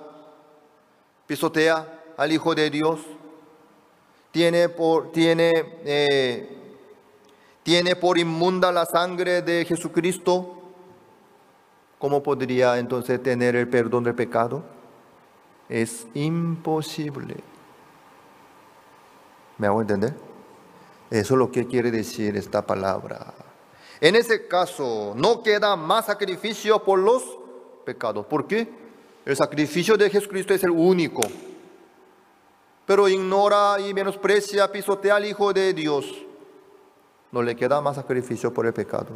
pisotea al Hijo de Dios, tiene por inmunda la sangre de Jesucristo, ¿cómo podría entonces tener el perdón del pecado? Es imposible. ¿Me hago entender? Eso es lo que quiere decir esta palabra. En ese caso, no queda más sacrificio por los pecados. ¿Por qué? El sacrificio de Jesucristo es el único. Pero ignora y menosprecia, pisotea al Hijo de Dios. No le queda más sacrificio por el pecado.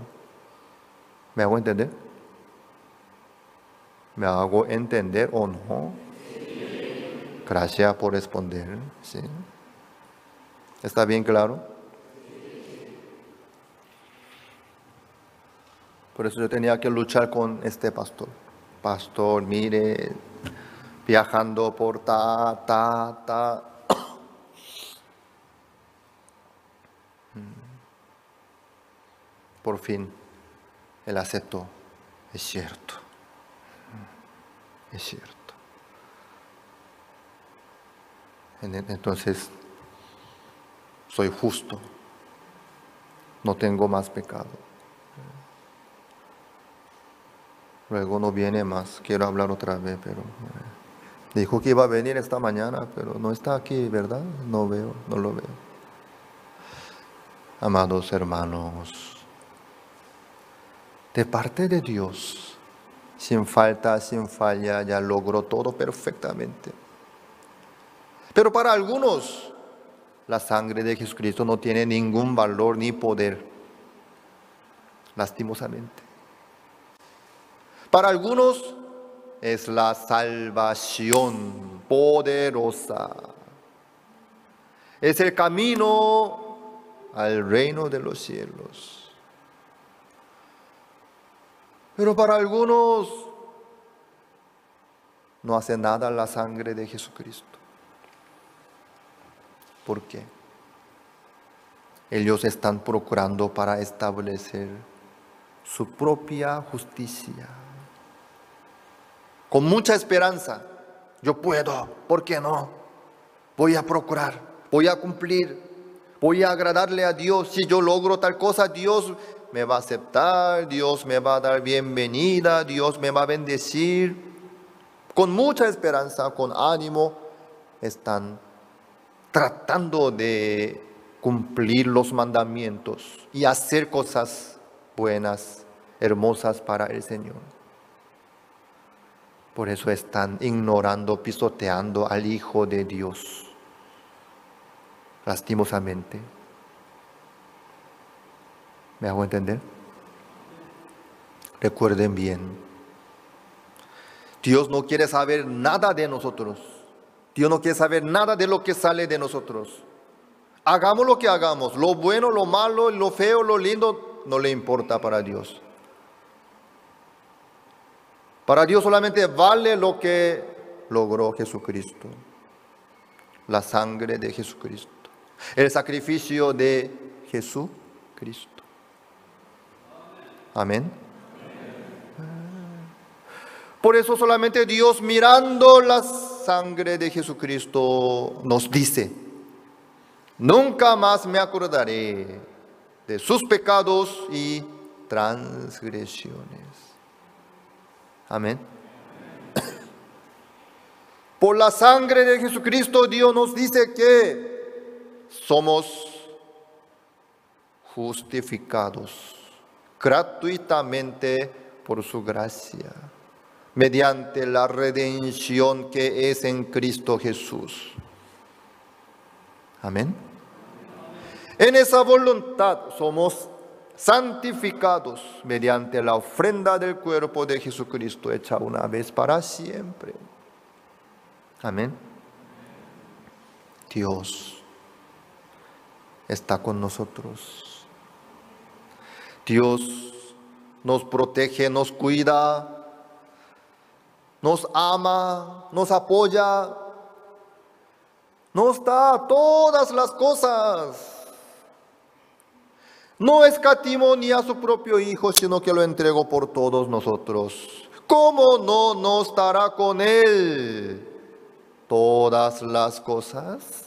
¿Me hago entender? ¿Me hago entender o no? Gracias por responder. ¿Sí? ¿Está bien claro? Por eso yo tenía que luchar con este pastor. pastor, mire, viajando por ta. Por fin, él aceptó. Es cierto. Es cierto. Entonces, soy justo. No tengo más pecado. Luego no viene más. Quiero hablar otra vez, pero dijo que iba a venir esta mañana, pero no está aquí, ¿verdad? No lo veo. Amados hermanos, de parte de Dios, sin falta, sin falla, ya logró todo perfectamente. Pero para algunos, la sangre de Jesucristo no tiene ningún valor ni poder, lastimosamente. Para algunos es la salvación poderosa. Es el camino al reino de los cielos. Pero para algunos no hace nada la sangre de Jesucristo. ¿Por qué? Ellos están procurando para establecer su propia justicia. Con mucha esperanza. Yo puedo, ¿por qué no? Voy a procurar, voy a cumplir, voy a agradarle a Dios. Si yo logro tal cosa, Dios me va a aceptar, Dios me va a dar bienvenida, Dios me va a bendecir. Con mucha esperanza, con ánimo, están tratando de cumplir los mandamientos y hacer cosas buenas, hermosas para el Señor. Por eso están ignorando, pisoteando al Hijo de Dios, lastimosamente. ¿Me hago entender? Recuerden bien, Dios no quiere saber nada de nosotros. Dios no quiere saber nada de lo que sale de nosotros. Hagamos lo que hagamos, lo bueno, lo malo, lo feo, lo lindo, no le importa para Dios. Para Dios solamente vale lo que logró Jesucristo, la sangre de Jesucristo, el sacrificio de Jesucristo. Amén. Por eso solamente Dios, mirando la sangre de Jesucristo, nos dice: nunca más me acordaré de sus pecados y transgresiones. Amén. Por la sangre de Jesucristo, Dios nos dice que somos justificados gratuitamente por su gracia, mediante la redención que es en Cristo Jesús. Amén. En esa voluntad somos santificados mediante la ofrenda del cuerpo de Jesucristo hecha una vez para siempre. Amén. Dios está con nosotros. Dios nos protege, nos cuida, nos ama, nos apoya, nos da todas las cosas. No escatimó ni a su propio Hijo, sino que lo entregó por todos nosotros. ¿Cómo no nos dará con Él todas las cosas?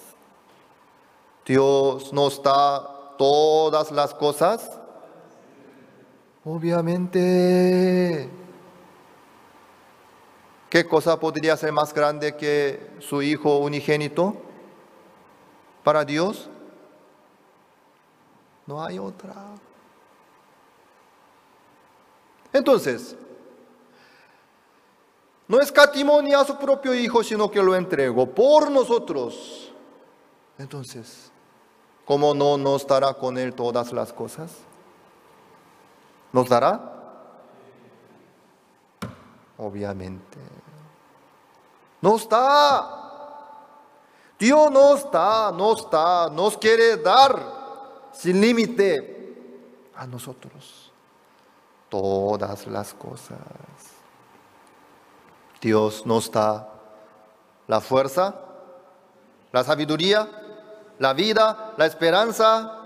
Dios nos da todas las cosas. Obviamente. ¿Qué cosa podría ser más grande que su Hijo unigénito para Dios? No hay otra. Entonces, no escatimó ni a su propio Hijo, sino que lo entregó por nosotros. Entonces, ¿cómo no nos dará con Él todas las cosas? ¿Nos dará? Obviamente. Nos da. Dios nos quiere dar sin límite a nosotros todas las cosas. Dios nos da la fuerza, la sabiduría, la vida, la esperanza.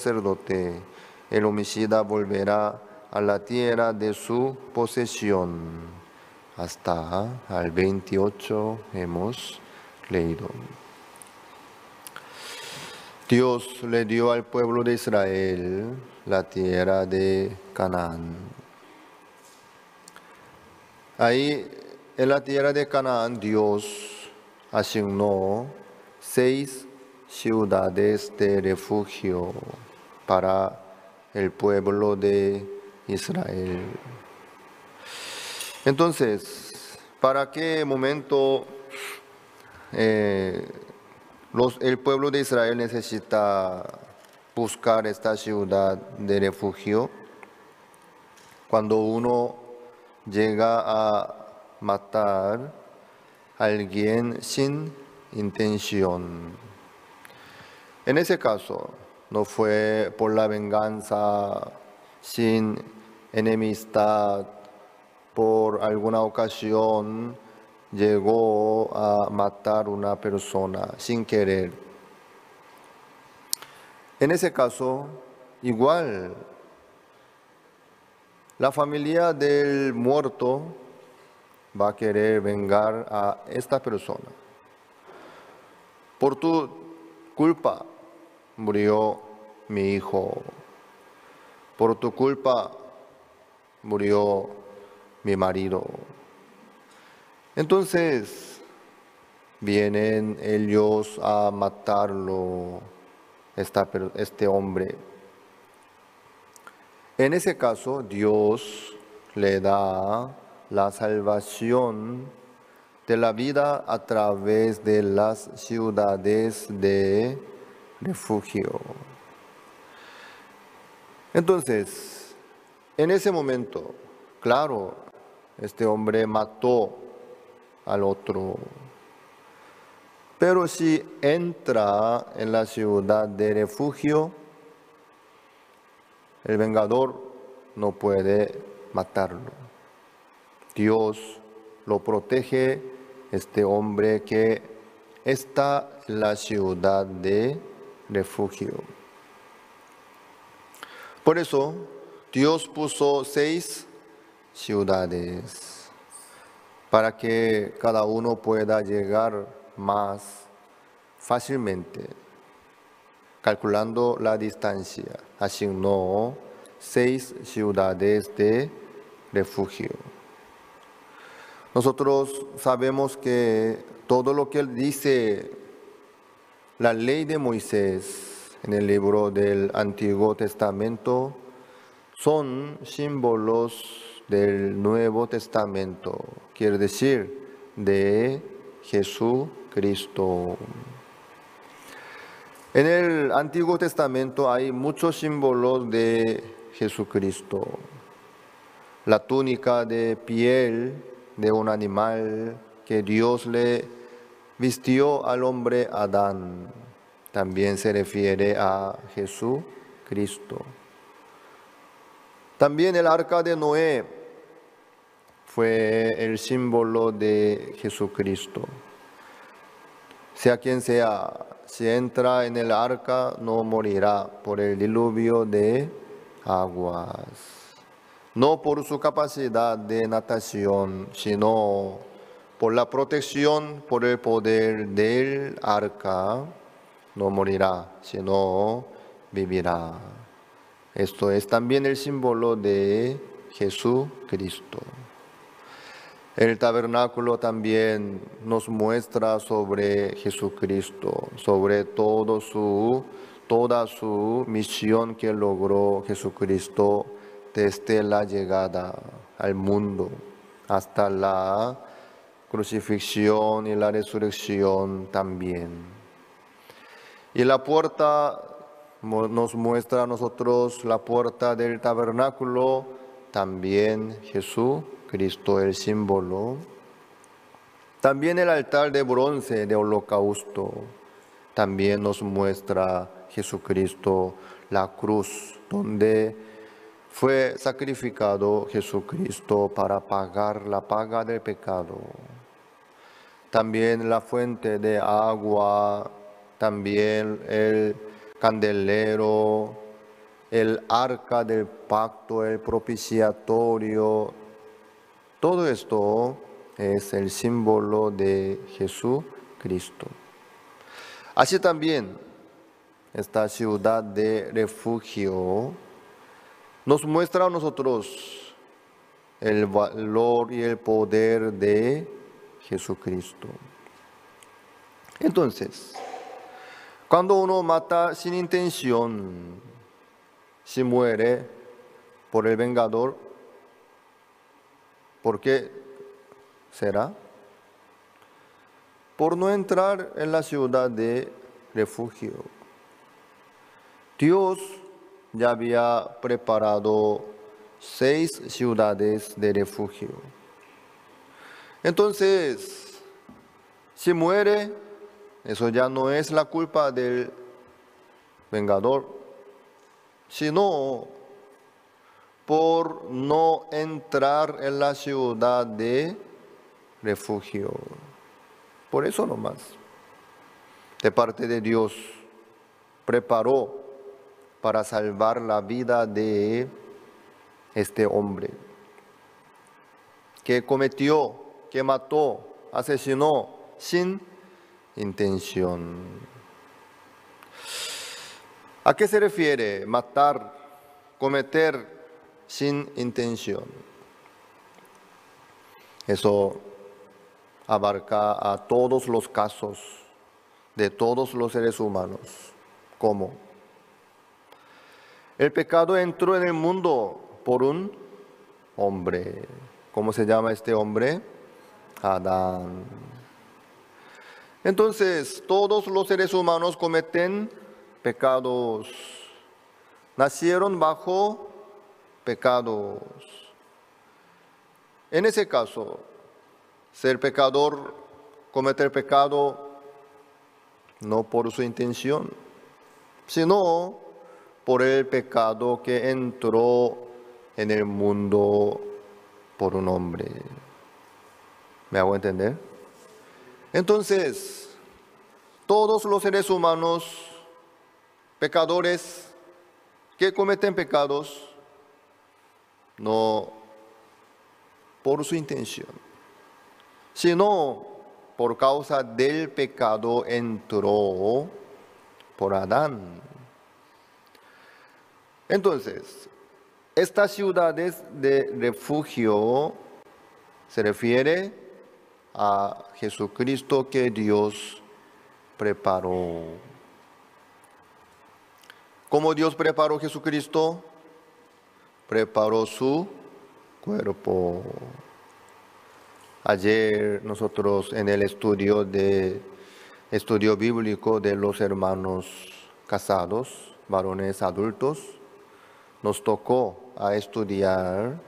sacerdote. El homicida volverá a la tierra de su posesión. Hasta al 28 hemos leído. Dios le dio al pueblo de Israel la tierra de Canaán. Ahí, en la tierra de Canaán, Dios asignó 6 ciudades de refugio para el pueblo de Israel. Entonces, ¿para qué momento el pueblo de Israel necesita buscar esta ciudad de refugio? Cuando uno llega a matar a alguien sin intención. En ese caso, no fue por la venganza, sin enemistad, por alguna ocasión llegó a matar a una persona sin querer. En ese caso, igual, la familia del muerto va a querer vengar a esta persona. Por tu culpa murió mi hijo. Por tu culpa murió mi marido. Entonces vienen ellos a matarlo, este hombre. En ese caso, Dios le da la salvación de la vida a través de las ciudades de refugio. Entonces, en ese momento, claro, este hombre mató al otro. Pero si entra en la ciudad de refugio, el vengador no puede matarlo. Dios lo protege, este hombre que está en la ciudad de refugio. Por eso, Dios puso 6 ciudades para que cada uno pueda llegar más fácilmente. Calculando la distancia, asignó 6 ciudades de refugio. Nosotros sabemos que todo lo que dice la ley de Moisés en el libro del Antiguo Testamento son símbolos del Nuevo Testamento, quiere decir, de Jesucristo. En el Antiguo Testamento hay muchos símbolos de Jesucristo. La túnica de piel de un animal que Dios le vistió al hombre Adán, también se refiere a Jesucristo. También el arca de Noé fue el símbolo de Jesucristo. Sea quien sea, si entra en el arca no morirá por el diluvio de aguas. No por su capacidad de natación, sino por la protección, por el poder del arca, no morirá, sino vivirá. Esto es también el símbolo de Jesucristo. El tabernáculo también nos muestra sobre Jesucristo, sobre toda su misión que logró Jesucristo desde la llegada al mundo hasta la crucifixión y la resurrección también. Y la puerta nos muestra a nosotros la puerta del tabernáculo, también Jesucristo el símbolo. También el altar de bronce de holocausto también nos muestra Jesucristo, la cruz donde fue sacrificado Jesucristo para pagar la paga del pecado. También la fuente de agua, también el candelero, el arca del pacto, el propiciatorio, todo esto es el símbolo de Jesucristo. Así también esta ciudad de refugio nos muestra a nosotros el valor y el poder de Jesucristo. Entonces, cuando uno mata sin intención, si muere por el vengador, ¿por qué será? Por no entrar en la ciudad de refugio. Dios ya había preparado 6 ciudades de refugio. Entonces, si muere, eso ya no es la culpa del vengador, sino por no entrar en la ciudad de refugio. Por eso nomás, de parte de Dios, preparó para salvar la vida de este hombre que cometió, que mató, asesinó sin intención. ¿A qué se refiere matar, cometer sin intención? Eso abarca a todos los casos de todos los seres humanos. ¿Cómo? El pecado entró en el mundo por un hombre. ¿Cómo se llama este hombre? Adán. Entonces, todos los seres humanos cometen pecados. Nacieron bajo pecados. En ese caso, ser pecador, cometer pecado, no por su intención, sino por el pecado que entró en el mundo por un hombre. ¿Me hago entender? Entonces, todos los seres humanos pecadores que cometen pecados, no por su intención, sino por causa del pecado entró por Adán. Entonces, estas ciudades de refugio se refiere a Jesucristo que Dios preparó. ¿Cómo Dios preparó Jesucristo? Preparó su cuerpo. Ayer nosotros en el estudio bíblico de los hermanos casados, varones adultos, nos tocó a estudiar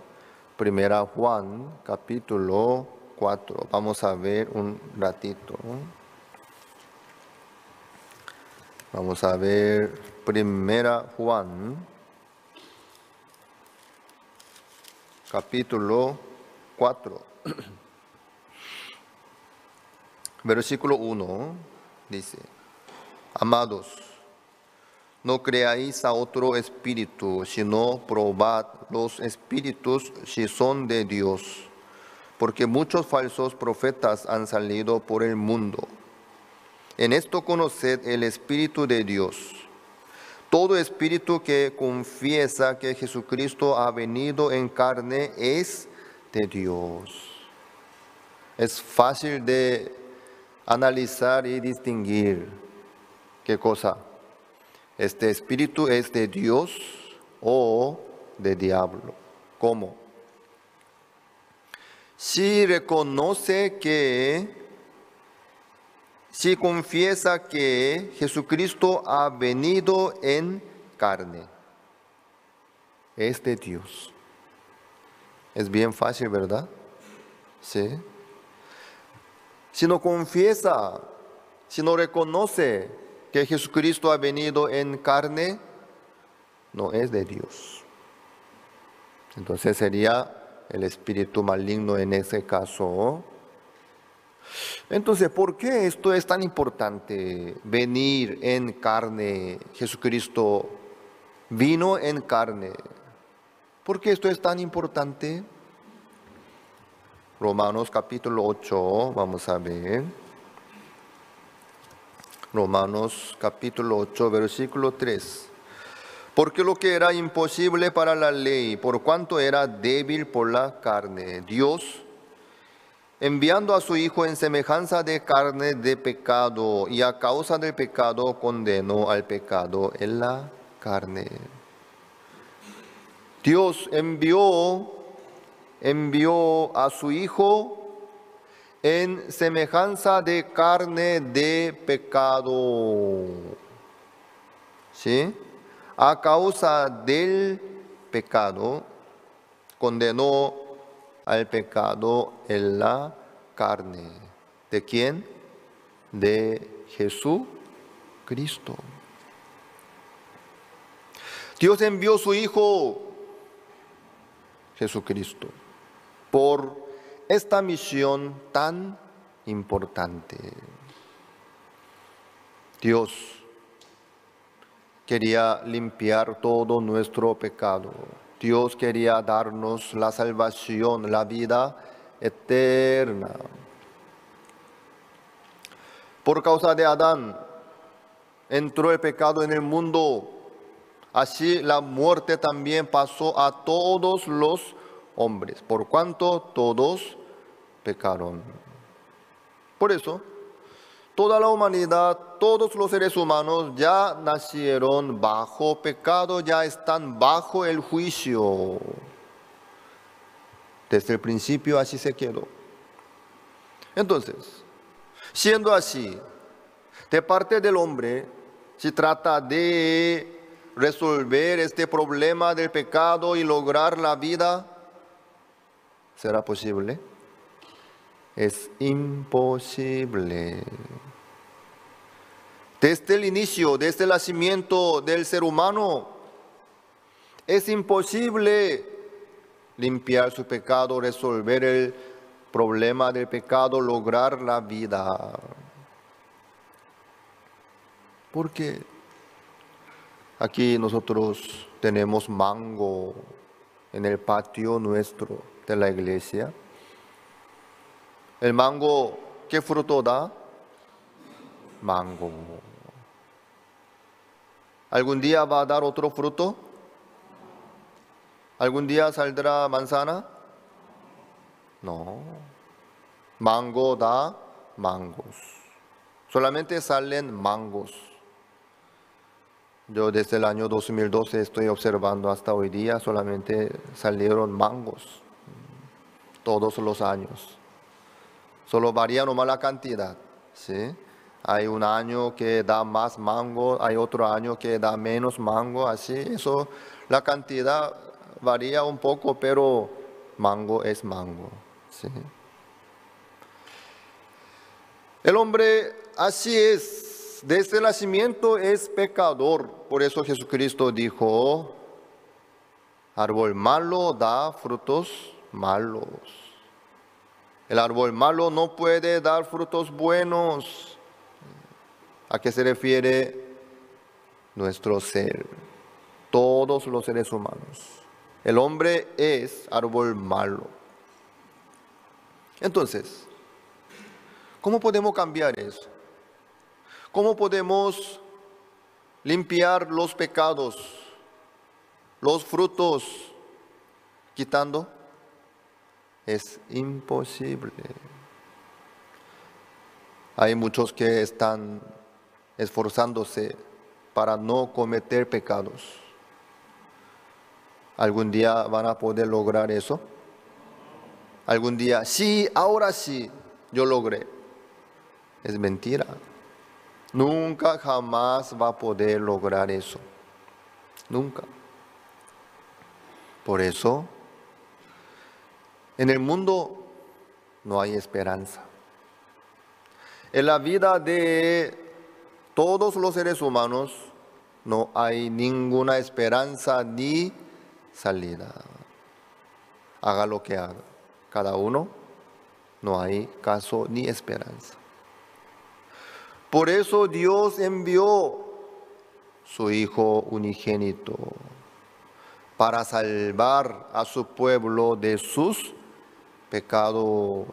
1 Juan capítulo 4. Vamos a ver un ratito. Vamos a ver 1 Juan capítulo 4. Versículo 1 dice: Amados, no creáis a otro espíritu, sino probad los espíritus si son de Dios, porque muchos falsos profetas han salido por el mundo. En esto conoced el Espíritu de Dios. Todo espíritu que confiesa que Jesucristo ha venido en carne es de Dios. Es fácil de analizar y distinguir qué cosa. ¿Este espíritu es de Dios o de diablo? ¿Cómo? Si confiesa que Jesucristo ha venido en carne, es de Dios. Es bien fácil, ¿verdad? Sí. Si no confiesa, si no reconoce que Jesucristo ha venido en carne, no es de Dios. Entonces sería el espíritu maligno en ese caso. Entonces, ¿por qué esto es tan importante? Venir en carne, Jesucristo vino en carne. ¿Por qué esto es tan importante? Romanos capítulo 8, vamos a ver. Romanos capítulo 8, versículo 3. Porque lo que era imposible para la ley, por cuanto era débil por la carne, Dios, enviando a su Hijo en semejanza de carne de pecado, y a causa del pecado condenó al pecado en la carne. Dios envió a su Hijo en semejanza de carne de pecado. ¿Sí? A causa del pecado, condenó al pecado en la carne. ¿De quién? De Jesucristo. Dios envió a su Hijo Jesucristo por esta misión tan importante. Dios quería limpiar todo nuestro pecado. Dios quería darnos la salvación, la vida eterna. Por causa de Adán entró el pecado en el mundo. Así la muerte también pasó a todos los hombres, por cuanto todos pecaron. Por eso, toda la humanidad, todos los seres humanos ya nacieron bajo pecado, ya están bajo el juicio. Desde el principio así se quedó. Entonces, siendo así, de parte del hombre, se trata de resolver este problema del pecado y lograr la vida. ¿Será posible? Es imposible. Desde el inicio, desde el nacimiento del ser humano, es imposible limpiar su pecado, resolver el problema del pecado, lograr la vida. ¿Por qué? Aquí nosotros tenemos mango en el patio nuestro de la iglesia. El mango, ¿qué fruto da? Mango. ¿Algún día va a dar otro fruto? ¿Algún día saldrá manzana? No. Mango da mangos. Solamente salen mangos. Yo desde el año 2012 estoy observando hasta hoy día, solamente salieron mangos todos los años. Solo varía nomás la cantidad, ¿sí? Hay un año que da más mango, hay otro año que da menos mango, así. Eso, la cantidad varía un poco, pero mango es mango, ¿sí? El hombre así es, desde el nacimiento es pecador. Por eso Jesucristo dijo, árbol malo da frutos malos. El árbol malo no puede dar frutos buenos. ¿A qué se refiere nuestro ser? Todos los seres humanos. El hombre es árbol malo. Entonces, ¿cómo podemos cambiar eso? ¿Cómo podemos limpiar los pecados, los frutos, quitando? Es imposible. Hay muchos que están esforzándose para no cometer pecados. ¿Algún día van a poder lograr eso? ¿Algún día? Sí, ahora sí, yo logré. Es mentira. Nunca, jamás va a poder lograr eso. Nunca. Por eso, en el mundo no hay esperanza. En la vida de todos los seres humanos no hay ninguna esperanza ni salida. Haga lo que haga. Cada uno, no hay caso ni esperanza. Por eso Dios envió su Hijo unigénito para salvar a su pueblo de sus pecados,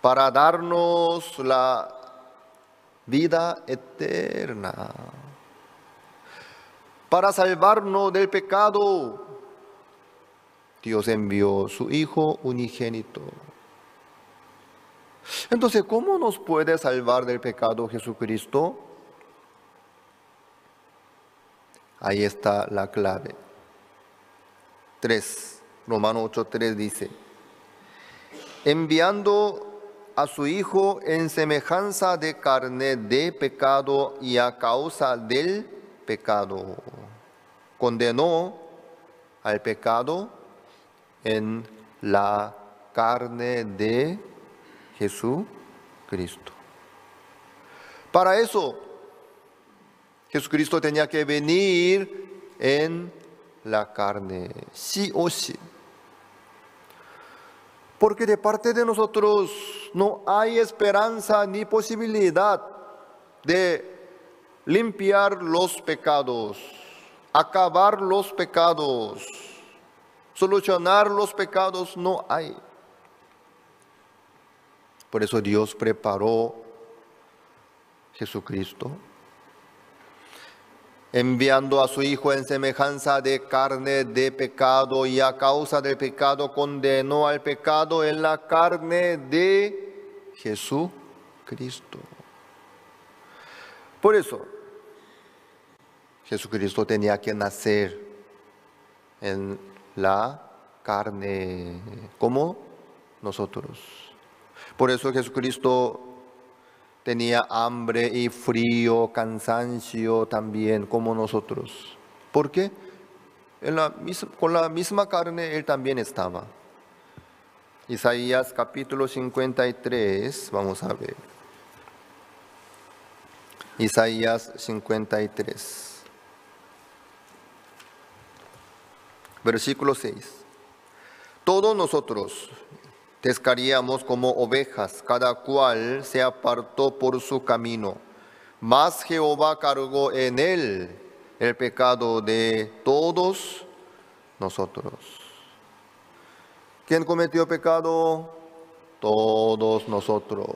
para darnos la vida eterna, para salvarnos del pecado. Dios envió su Hijo unigénito. Entonces, ¿cómo nos puede salvar del pecado Jesucristo? Ahí está la clave. 3, Romanos 8:3 dice, enviando a su Hijo en semejanza de carne de pecado y a causa del pecado, condenó al pecado en la carne de Jesucristo. Para eso, Jesucristo tenía que venir en la carne, sí o sí. Porque de parte de nosotros no hay esperanza ni posibilidad de limpiar los pecados, acabar los pecados, solucionar los pecados, no hay. Por eso Dios preparó Jesucristo, enviando a su Hijo en semejanza de carne de pecado y a causa del pecado condenó al pecado en la carne de Jesucristo. Por eso, Jesucristo tenía que nacer en la carne, como nosotros. Por eso Jesucristo tenía hambre y frío, cansancio también, como nosotros. ¿Por qué? Con la misma carne Él también estaba. Isaías capítulo 53, vamos a ver. Isaías 53, versículo 6. Todos nosotros descaríamos como ovejas, cada cual se apartó por su camino, mas Jehová cargó en él el pecado de todos nosotros. ¿Quién cometió pecado? Todos nosotros.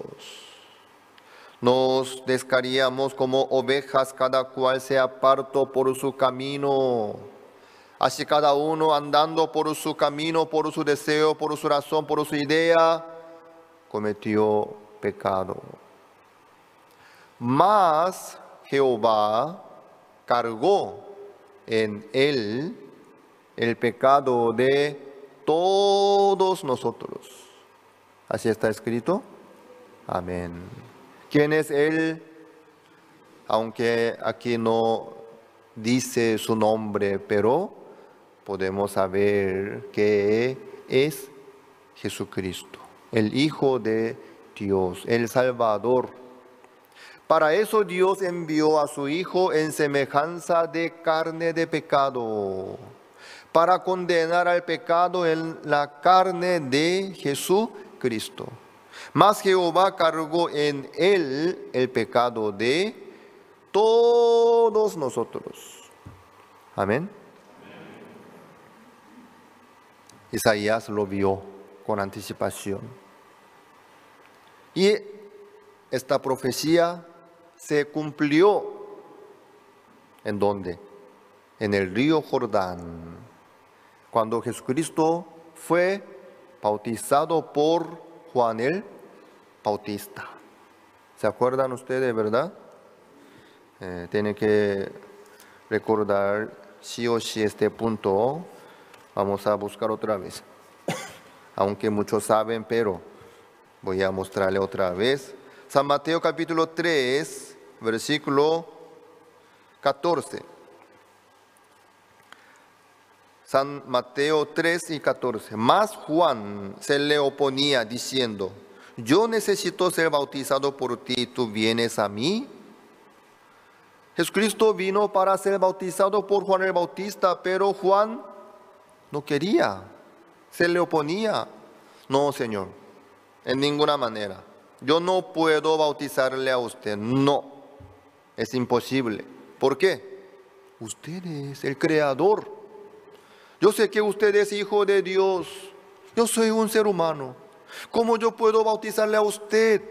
Nos descaríamos como ovejas, cada cual se apartó por su camino. Así cada uno andando por su camino, por su deseo, por su razón, por su idea, cometió pecado. Mas Jehová cargó en él el pecado de todos nosotros. Así está escrito. Amén. ¿Quién es él? Aunque aquí no dice su nombre, pero podemos saber que es Jesucristo, el Hijo de Dios, el Salvador. Para eso Dios envió a su Hijo en semejanza de carne de pecado, para condenar al pecado en la carne de Jesucristo. Mas Jehová cargó en él el pecado de todos nosotros. Amén. Isaías lo vio con anticipación. Y esta profecía se cumplió. ¿En dónde? En el río Jordán, cuando Jesucristo fue bautizado por Juan el Bautista. ¿Se acuerdan ustedes, verdad? Tienen que recordar sí o sí este punto. Vamos a buscar otra vez. Aunque muchos saben, pero voy a mostrarle otra vez. San Mateo capítulo 3, versículo 14. San Mateo 3 y 14. Mas Juan se le oponía diciendo: yo necesito ser bautizado por ti, ¿tú vienes a mí? Jesucristo vino para ser bautizado por Juan el Bautista, pero Juan no quería, se le oponía. No, Señor, en ninguna manera. Yo no puedo bautizarle a usted, no, es imposible. ¿Por qué? Usted es el creador. Yo sé que usted es hijo de Dios. Yo soy un ser humano. ¿Cómo yo puedo bautizarle a usted?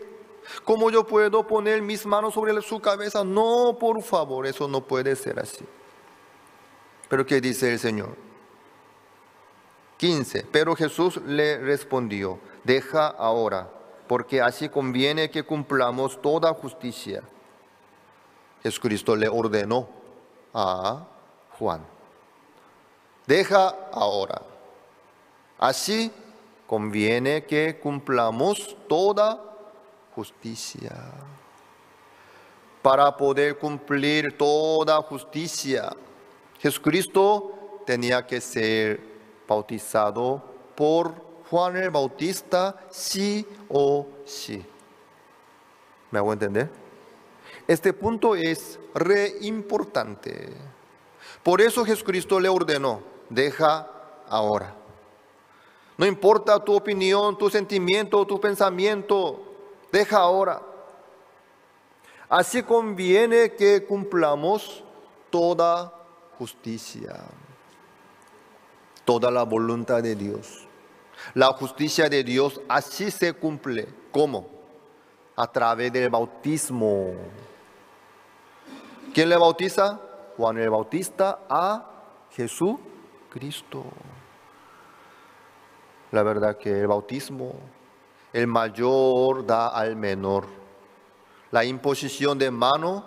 ¿Cómo yo puedo poner mis manos sobre su cabeza? No, por favor, eso no puede ser así. Pero ¿qué dice el Señor? 15. Pero Jesús le respondió: deja ahora, porque así conviene que cumplamos toda justicia. Jesucristo le ordenó a Juan: deja ahora. Así conviene que cumplamos toda justicia. Para poder cumplir toda justicia, Jesucristo tenía que ser bautizado por Juan el Bautista, sí o sí. ¿Me hago entender? Este punto es re importante. Por eso Jesucristo le ordenó: deja ahora. No importa tu opinión, tu sentimiento, tu pensamiento, deja ahora. Así conviene que cumplamos toda justicia, toda la voluntad de Dios. La justicia de Dios así se cumple. ¿Cómo? A través del bautismo. ¿Quién le bautiza? Juan el Bautista a Jesucristo. La verdad que el bautismo, el mayor da al menor. La imposición de mano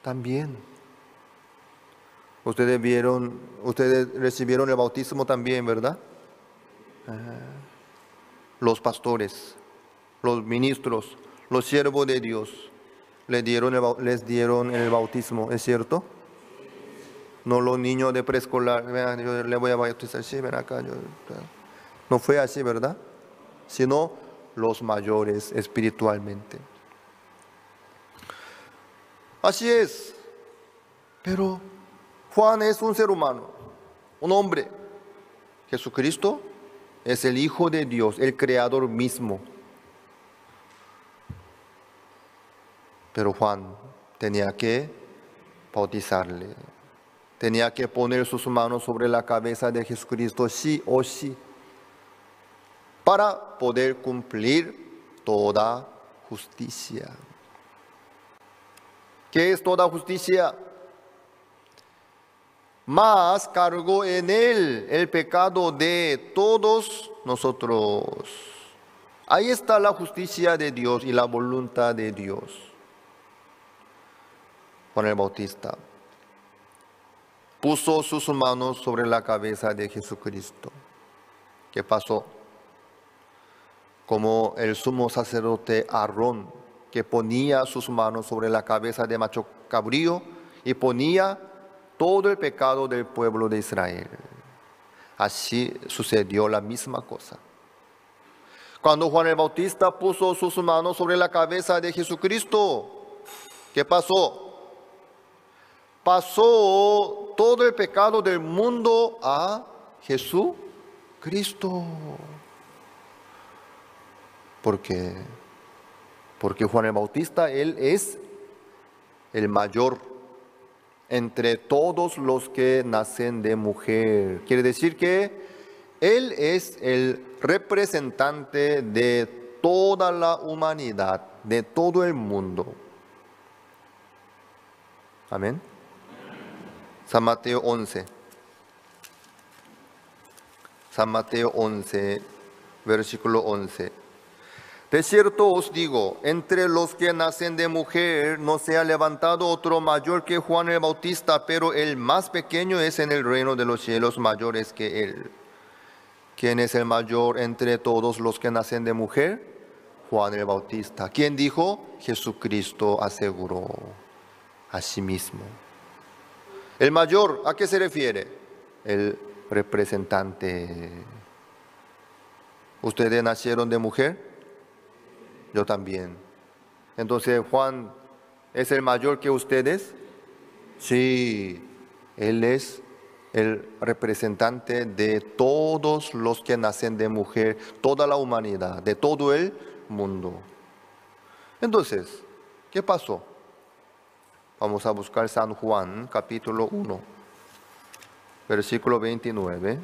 también. Ustedes recibieron el bautismo también, ¿verdad? Los pastores, los ministros, los siervos de Dios les dieron el bautismo, ¿es cierto? No los niños de preescolar: vean, yo le voy a bautizar, sí, ven acá. No fue así, ¿verdad? Sino los mayores espiritualmente. Así es. Pero Juan es un ser humano, un hombre. Jesucristo es el Hijo de Dios, el Creador mismo. Pero Juan tenía que bautizarle. Tenía que poner sus manos sobre la cabeza de Jesucristo, sí o sí, para poder cumplir toda justicia. ¿Qué es toda justicia? Mas cargó en él el pecado de todos nosotros. Ahí está la justicia de Dios y la voluntad de Dios. Juan el Bautista puso sus manos sobre la cabeza de Jesucristo. ¿Qué pasó? Como el sumo sacerdote Aarón, que ponía sus manos sobre la cabeza de macho cabrío y ponía todo el pecado del pueblo de Israel. Así sucedió la misma cosa. Cuando Juan el Bautista puso sus manos sobre la cabeza de Jesucristo, ¿qué pasó? Pasó todo el pecado del mundo a Jesucristo. ¿Por qué? Porque Juan el Bautista, él es el mayor entre todos los que nacen de mujer. Quiere decir que él es el representante de toda la humanidad, de todo el mundo. Amén. San Mateo 11. San Mateo 11, versículo 11. De cierto os digo, entre los que nacen de mujer no se ha levantado otro mayor que Juan el Bautista, pero el más pequeño es en el reino de los cielos mayores que él. ¿Quién es el mayor entre todos los que nacen de mujer? Juan el Bautista. ¿Quién dijo? Jesucristo aseguró a sí mismo. El mayor, ¿a qué se refiere? El representante. ¿Ustedes nacieron de mujer? Yo también. Entonces, ¿Juan es el mayor que ustedes? Sí, él es el representante de todos los que nacen de mujer, toda la humanidad, de todo el mundo. Entonces, ¿qué pasó? Vamos a buscar San Juan, capítulo 1, versículo 29.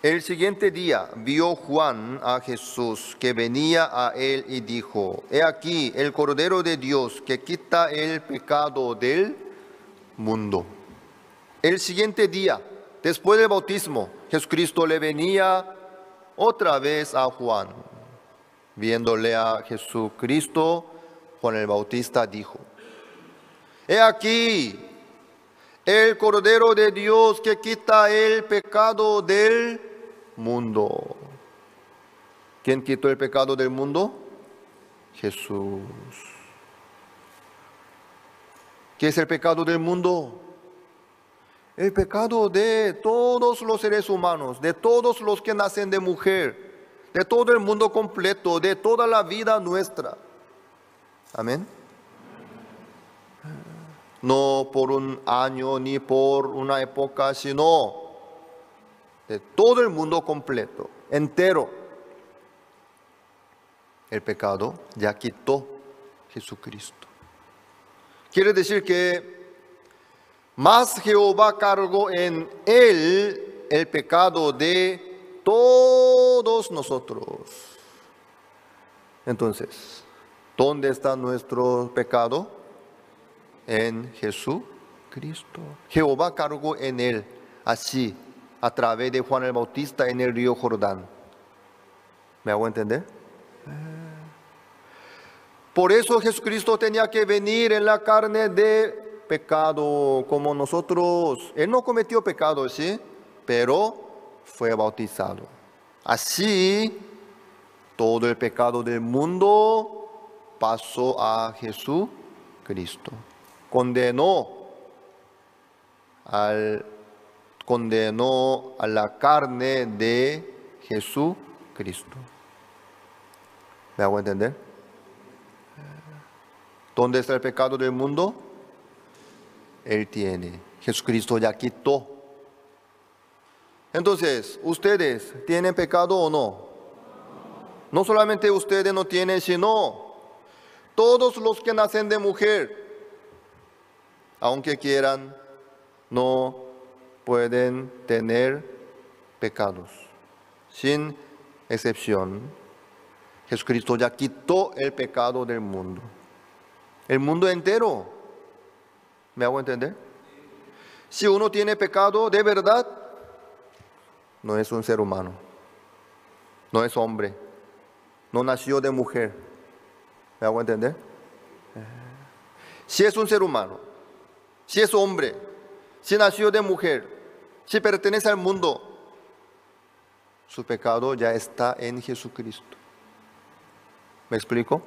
El siguiente día vio Juan a Jesús que venía a él y dijo: He aquí el Cordero de Dios que quita el pecado del mundo. El siguiente día, después del bautismo, Jesucristo le venía otra vez a Juan. Viéndole a Jesucristo, Juan el Bautista dijo: He aquí el Cordero de Dios que quita el pecado del mundo. ¿Quién quitó el pecado del mundo? Jesús. ¿Qué es el pecado del mundo? El pecado de todos los seres humanos, de todos los que nacen de mujer, de todo el mundo completo, de toda la vida nuestra. Amén. No por un año ni por una época, sino de todo el mundo completo, entero. El pecado ya quitó Jesucristo. Quiere decir que más Jehová cargó en él el pecado de todos nosotros. Entonces, ¿dónde está nuestro pecado? En Jesucristo. Jehová cargó en él, así, a través de Juan el Bautista en el río Jordán. ¿Me hago entender? Por eso Jesucristo tenía que venir en la carne de pecado como nosotros. Él no cometió pecado, sí, pero fue bautizado. Así, todo el pecado del mundo pasó a Jesucristo. Condenó a la carne de Jesucristo. ¿Me hago entender? ¿Dónde está el pecado del mundo? Él tiene. Jesucristo ya quitó. Entonces, ¿ustedes tienen pecado o no? No solamente ustedes no tienen, sino todos los que nacen de mujer, aunque quieran, no pueden tener pecados. Sin excepción, Jesucristo ya quitó el pecado del mundo. El mundo entero. ¿Me hago entender? Si uno tiene pecado de verdad, no es un ser humano, no es hombre, no nació de mujer. ¿Me hago entender? Si es un ser humano, si es hombre, si nació de mujer, si pertenece al mundo, su pecado ya está en Jesucristo. ¿Me explico?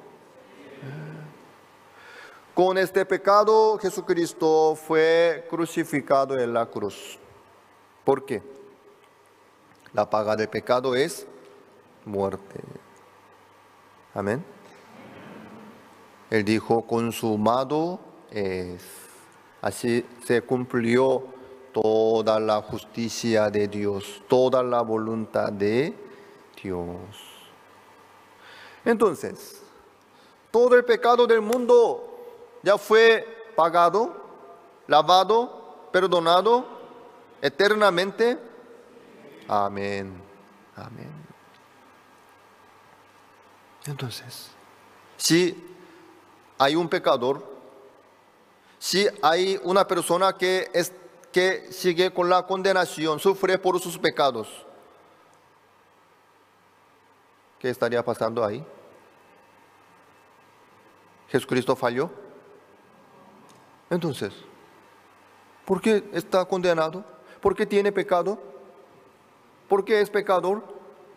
Con este pecado, Jesucristo fue crucificado en la cruz. ¿Por qué? La paga del pecado es muerte. Amén. Él dijo: consumado es. Así se cumplió toda la justicia de Dios, toda la voluntad de Dios. Entonces, todo el pecado del mundo ya fue pagado, lavado, perdonado eternamente. Amén. Amén. Entonces, si hay un pecador, si hay una persona que sigue con la condenación, sufre por sus pecados, ¿qué estaría pasando ahí? ¿Jesucristo falló? Entonces, ¿por qué está condenado? ¿Por qué tiene pecado? ¿Por qué es pecador?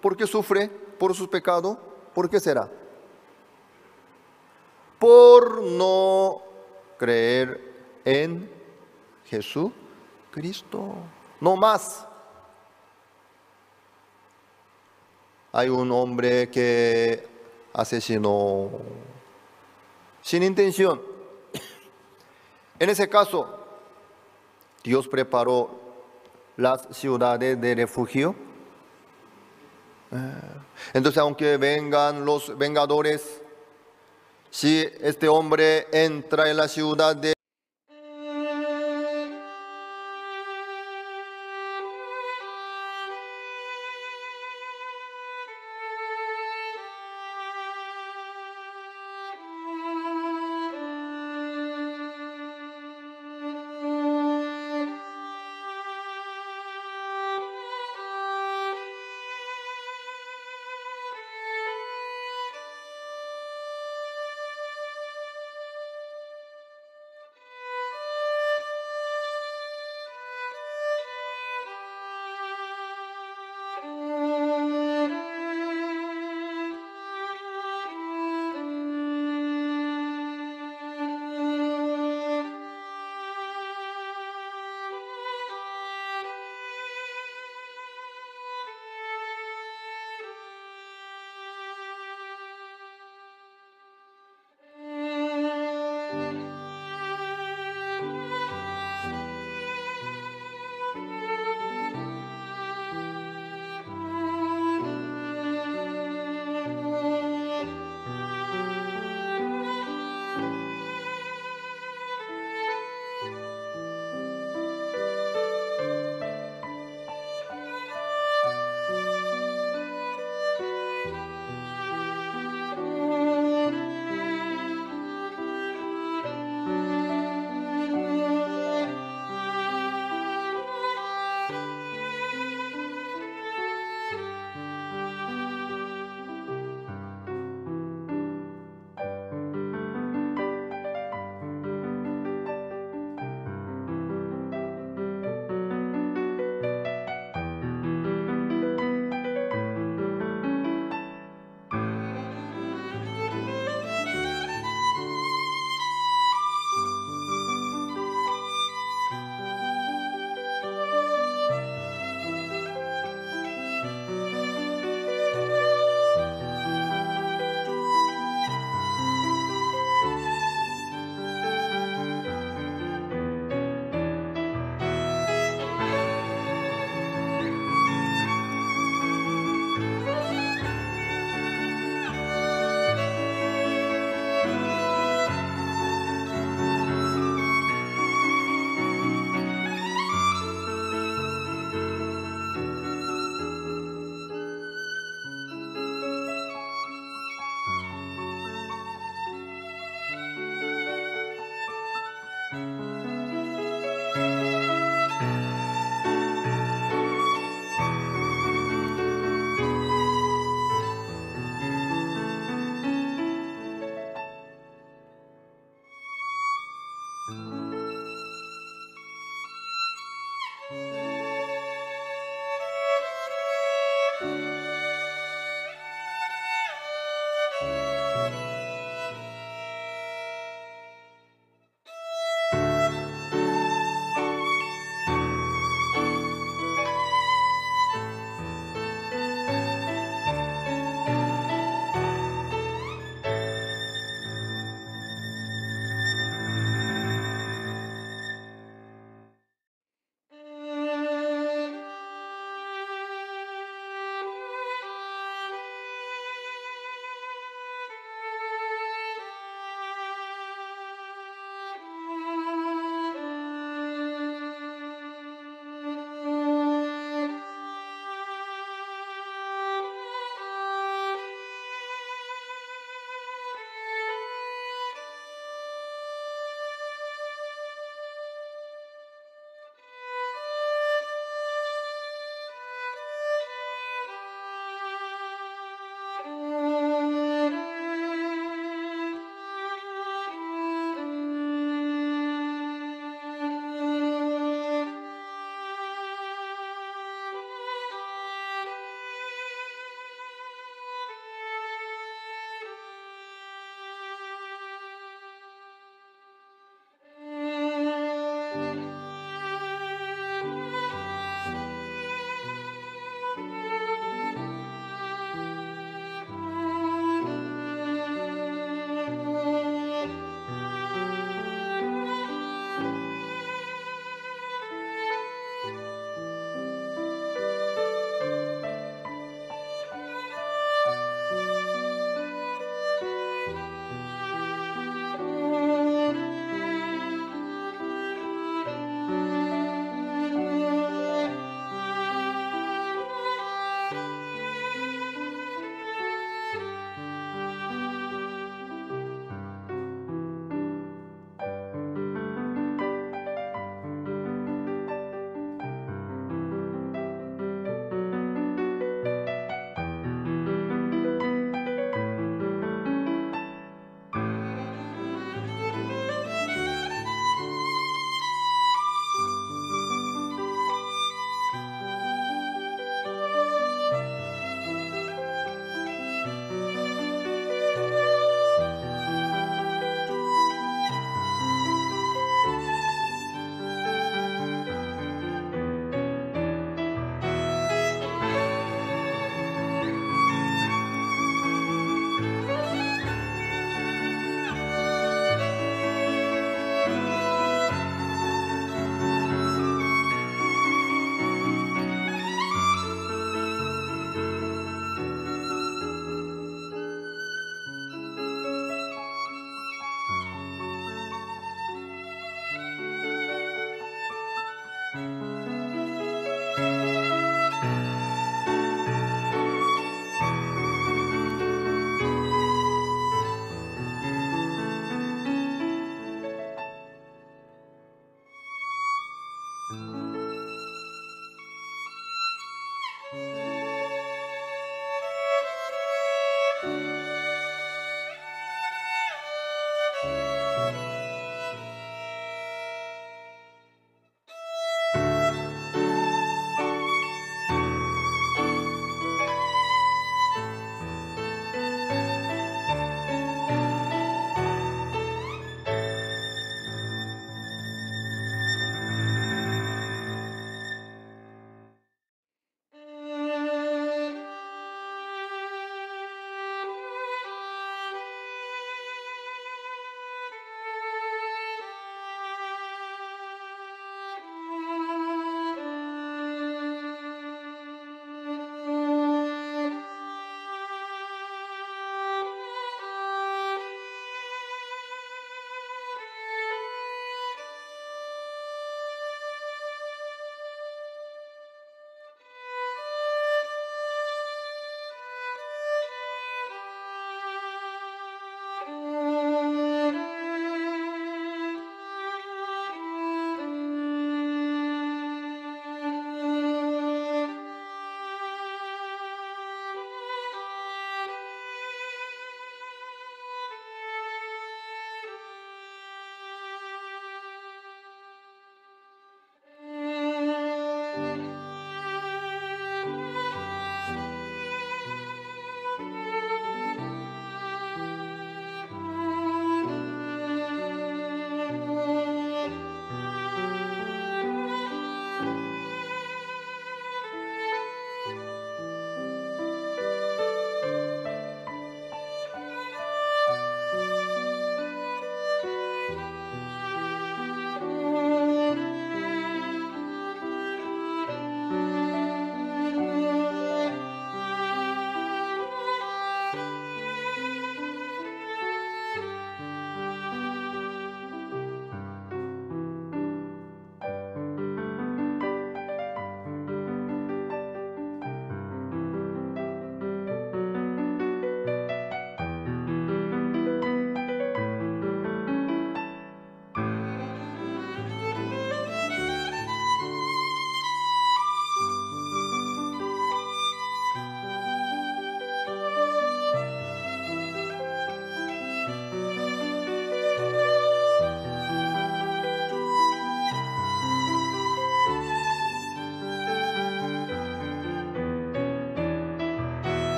¿Por qué sufre por sus pecados? ¿Por qué será? Por no creer en Jesucristo. No más. Hay un hombre que asesinó sin intención. En ese caso, Dios preparó las ciudades de refugio. Entonces, aunque vengan los vengadores, Si este hombre entra en la ciudad de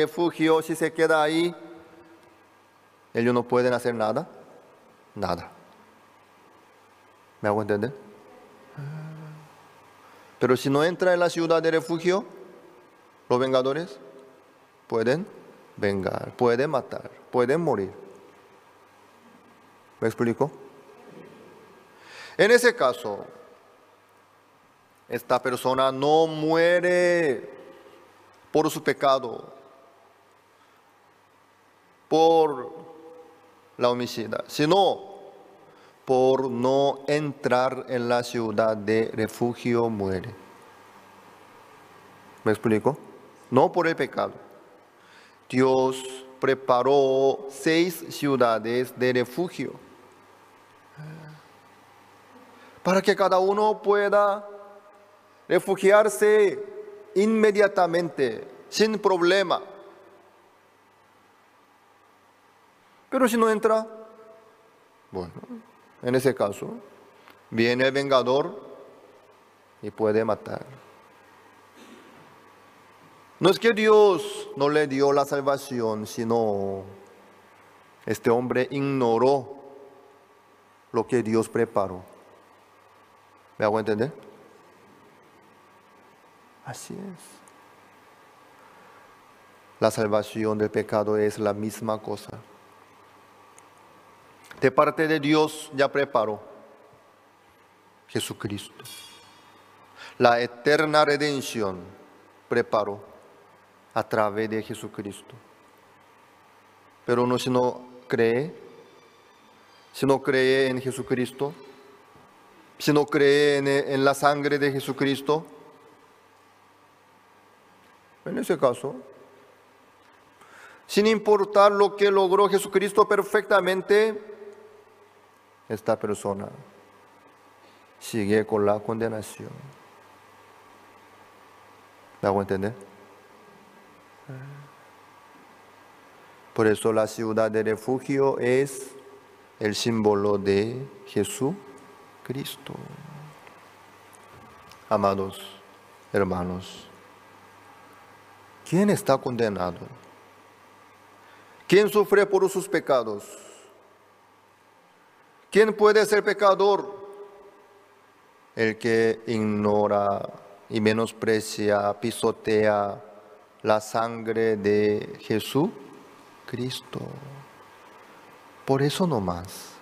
refugio, si se queda ahí, ellos no pueden hacer nada. Nada. ¿Me hago entender? Pero si no entra en la ciudad de refugio, los vengadores pueden vengar, pueden matar, pueden morir. ¿Me explico? En ese caso, esta persona no muere por su pecado, por la homicida, sino por no entrar en la ciudad de refugio muere. ¿Me explico? No por el pecado. Dios preparó 6 ciudades de refugio para que cada uno pueda refugiarse inmediatamente, sin problema. Pero si no entra, bueno, en ese caso, viene el vengador y puede matar. No es que Dios no le dio la salvación, sino este hombre ignoró lo que Dios preparó. ¿Me hago entender? Así es. La salvación del pecado es la misma cosa. De parte de Dios ya preparó Jesucristo. La eterna redención preparó a través de Jesucristo. Pero uno si no cree en Jesucristo, si no cree en la sangre de Jesucristo, en ese caso, sin importar lo que logró Jesucristo perfectamente, esta persona sigue con la condenación. ¿Me hago entender? Por eso la ciudad de refugio es el símbolo de Jesucristo. Amados hermanos, ¿quién está condenado? ¿Quién sufre por sus pecados? ¿Quién puede ser pecador? El que ignora y menosprecia, pisotea la sangre de Jesucristo. Por eso no más.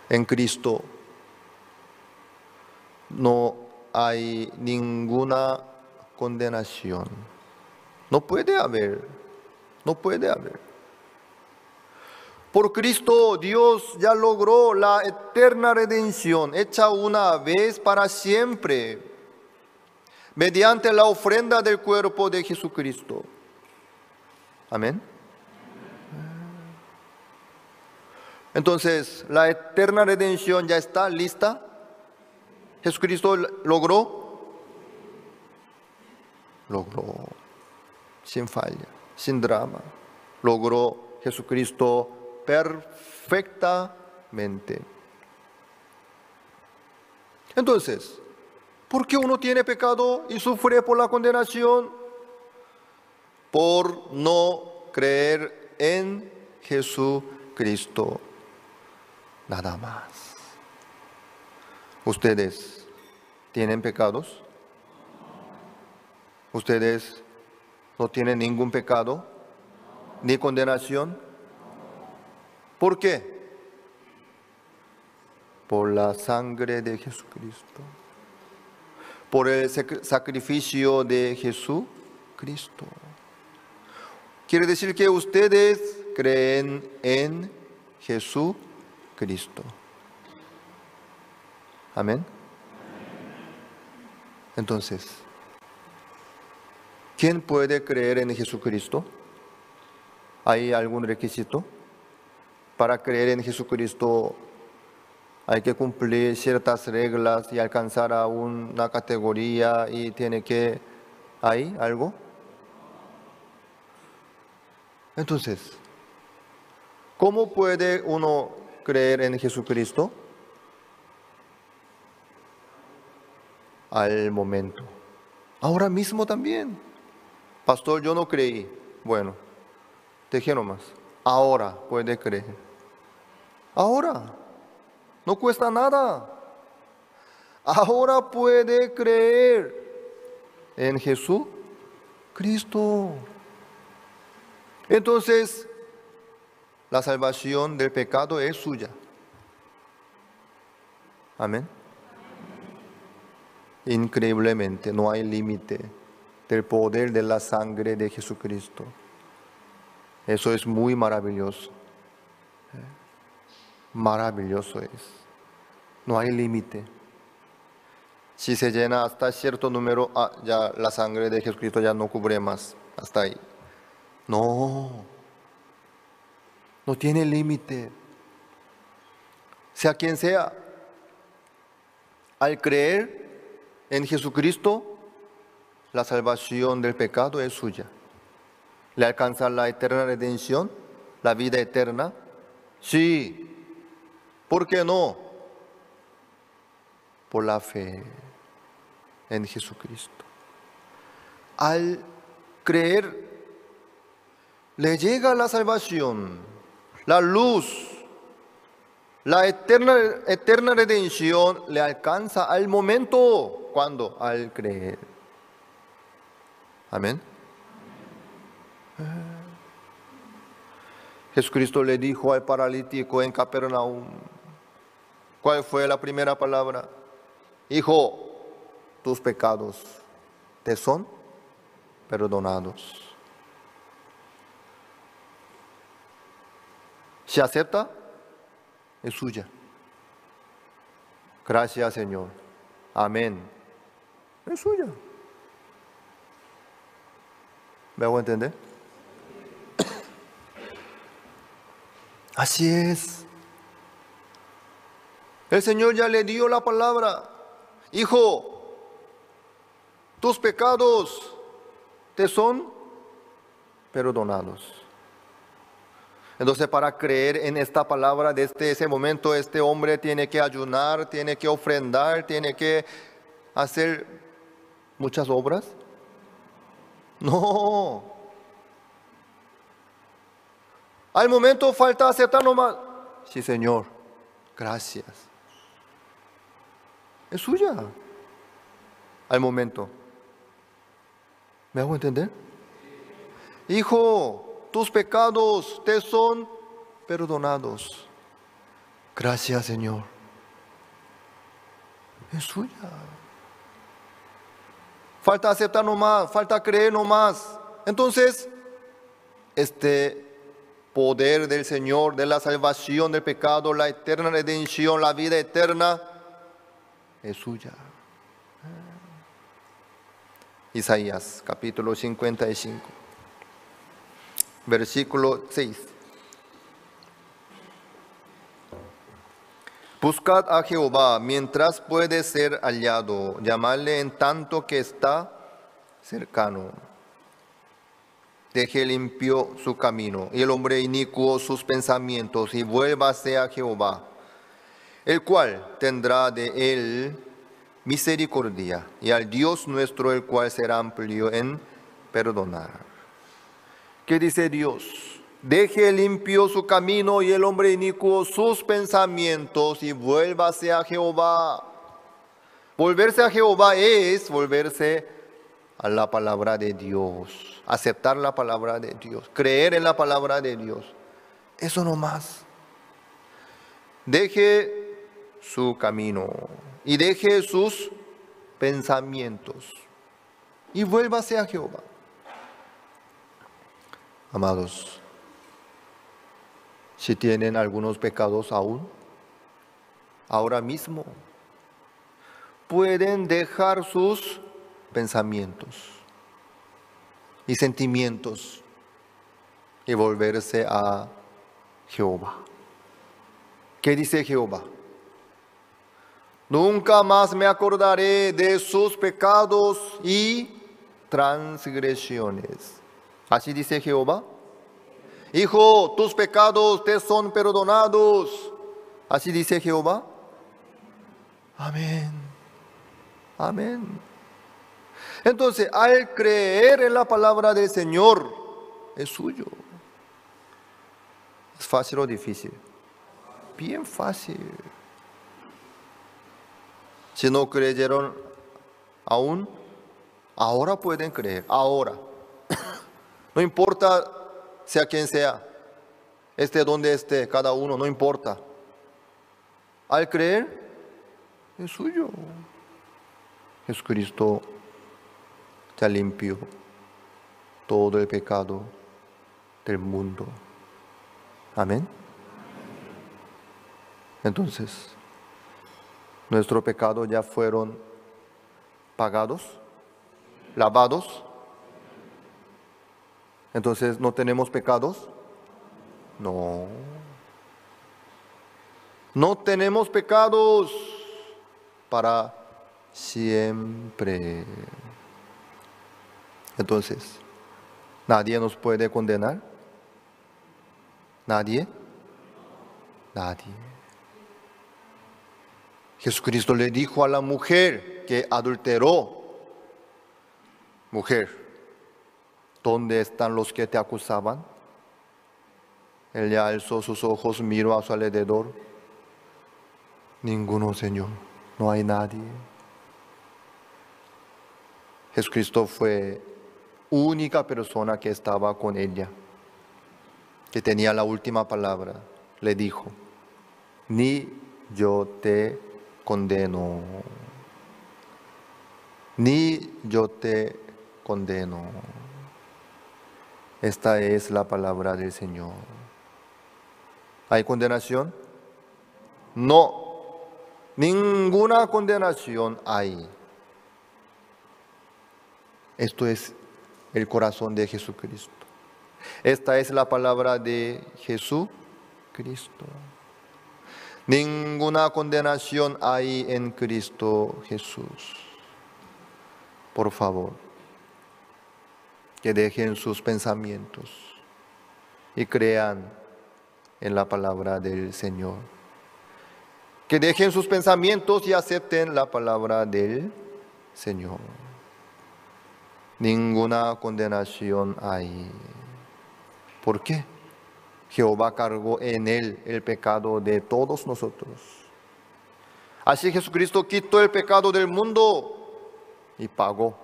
En Cristo no hay ninguna condenación. No puede haber. Por Cristo Dios ya logró la eterna redención, hecha una vez para siempre, mediante la ofrenda del cuerpo de Jesucristo. Amén. Entonces, la eterna redención ya está lista. Jesucristo logró, sin falla, sin drama. Logró Jesucristo perfectamente. Entonces, ¿por qué uno tiene pecado y sufre por la condenación? Por no creer en Jesucristo. Nada más. ¿Ustedes tienen pecados? ¿Ustedes no tienen ningún pecado ni condenación? ¿Por qué? Por la sangre de Jesucristo. Por el sacrificio de Jesucristo. Quiere decir que ustedes creen en Jesucristo. Amén. Entonces, ¿quién puede creer en Jesucristo? ¿Hay algún requisito? Para creer en Jesucristo hay que cumplir ciertas reglas y alcanzar a una categoría y tiene que... ¿Hay algo? Entonces, ¿cómo puede uno creer en Jesucristo? Al momento. Ahora mismo también. Pastor, yo no creí. Bueno, deje nomás. Ahora puede creer. Ahora. No cuesta nada. Ahora puede creer en Jesús Cristo. Entonces, la salvación del pecado es suya. Amén. Increíblemente, no hay límite del poder de la sangre de Jesucristo. Eso es muy maravilloso. Maravilloso es. No hay límite. Si se llena hasta cierto número, ya la sangre de Jesucristo ya no cubre más. Hasta ahí. No. No tiene límite. Sea quien sea. Al creer en Jesucristo, la salvación del pecado es suya. ¿Le alcanza la eterna redención? ¿La vida eterna? Sí. ¿Por qué no? Por la fe en Jesucristo. Al creer, le llega la salvación, la luz, la eterna redención le alcanza al momento. ¿Cuándo? Al creer. Amén. Jesucristo le dijo al paralítico en Capernaum, ¿cuál fue la primera palabra? Hijo, tus pecados te son perdonados. ¿Se acepta? Es suya. Gracias, Señor. Amén. Es suya. ¿Me hago entender? Así es. El Señor ya le dio la palabra. Hijo, tus pecados te son perdonados. Entonces, para creer en esta palabra, desde ese momento, este hombre tiene que ayunar, tiene que ofrendar, tiene que hacer muchas obras. No. Al momento falta aceptar nomás. Sí, Señor, gracias. Es suya. Al momento. ¿Me hago entender? Hijo, tus pecados te son perdonados. Gracias, Señor. Es suya. Falta aceptar nomás, falta creer nomás. Entonces, este poder del Señor, de la salvación del pecado, la eterna redención, la vida eterna, es suya. Isaías, capítulo 55, versículo 6. Buscad a Jehová mientras puede ser hallado, llamadle en tanto que está cercano. Deje limpio su camino y el hombre inicuo sus pensamientos y vuélvase a Jehová, el cual tendrá de él misericordia, y al Dios nuestro, el cual será amplio en perdonar. ¿Qué dice Dios? Deje limpio su camino y el hombre inicuo sus pensamientos y vuélvase a Jehová. Volverse a Jehová es volverse a la palabra de Dios, aceptar la palabra de Dios, creer en la palabra de Dios. Eso no más. Deje su camino y deje sus pensamientos y vuélvase a Jehová. Amados, si tienen algunos pecados aún, ahora mismo pueden dejar sus pensamientos y sentimientos y volverse a Jehová. ¿Qué dice Jehová? Nunca más me acordaré de sus pecados y transgresiones. Así dice Jehová. Hijo, tus pecados te son perdonados. Así dice Jehová. Amén. Amén. Entonces, al creer en la palabra del Señor, es suyo. ¿Es fácil o difícil? Bien fácil. Si no creyeron aún, ahora pueden creer, ahora. No importa sea quien sea, esté donde esté, cada uno, no importa. Al creer, es suyo. Jesucristo ya limpió todo el pecado del mundo. Amén. Entonces, nuestros pecados ya fueron pagados, lavados. Entonces, ¿no tenemos pecados? No. No tenemos pecados para siempre. Entonces, ¿nadie nos puede condenar? ¿Nadie? Nadie. Jesucristo le dijo a la mujer que adulteró: mujer, ¿dónde están los que te acusaban? Ella alzó sus ojos, miró a su alrededor. Ninguno, Señor, no hay nadie. Jesucristo fue única persona que estaba con ella, que tenía la última palabra. Le dijo: ni yo te condeno, ni yo te condeno. Esta es la palabra del Señor. ¿Hay condenación? No, ninguna condenación hay. Esto es el corazón de Jesucristo. Esta es la palabra de Jesucristo. Ninguna condenación hay en Cristo Jesús. Por favor, que dejen sus pensamientos y crean en la palabra del Señor. Que dejen sus pensamientos y acepten la palabra del Señor. Ninguna condenación hay. ¿Por qué? Jehová cargó en él el pecado de todos nosotros. Así Jesucristo quitó el pecado del mundo y pagó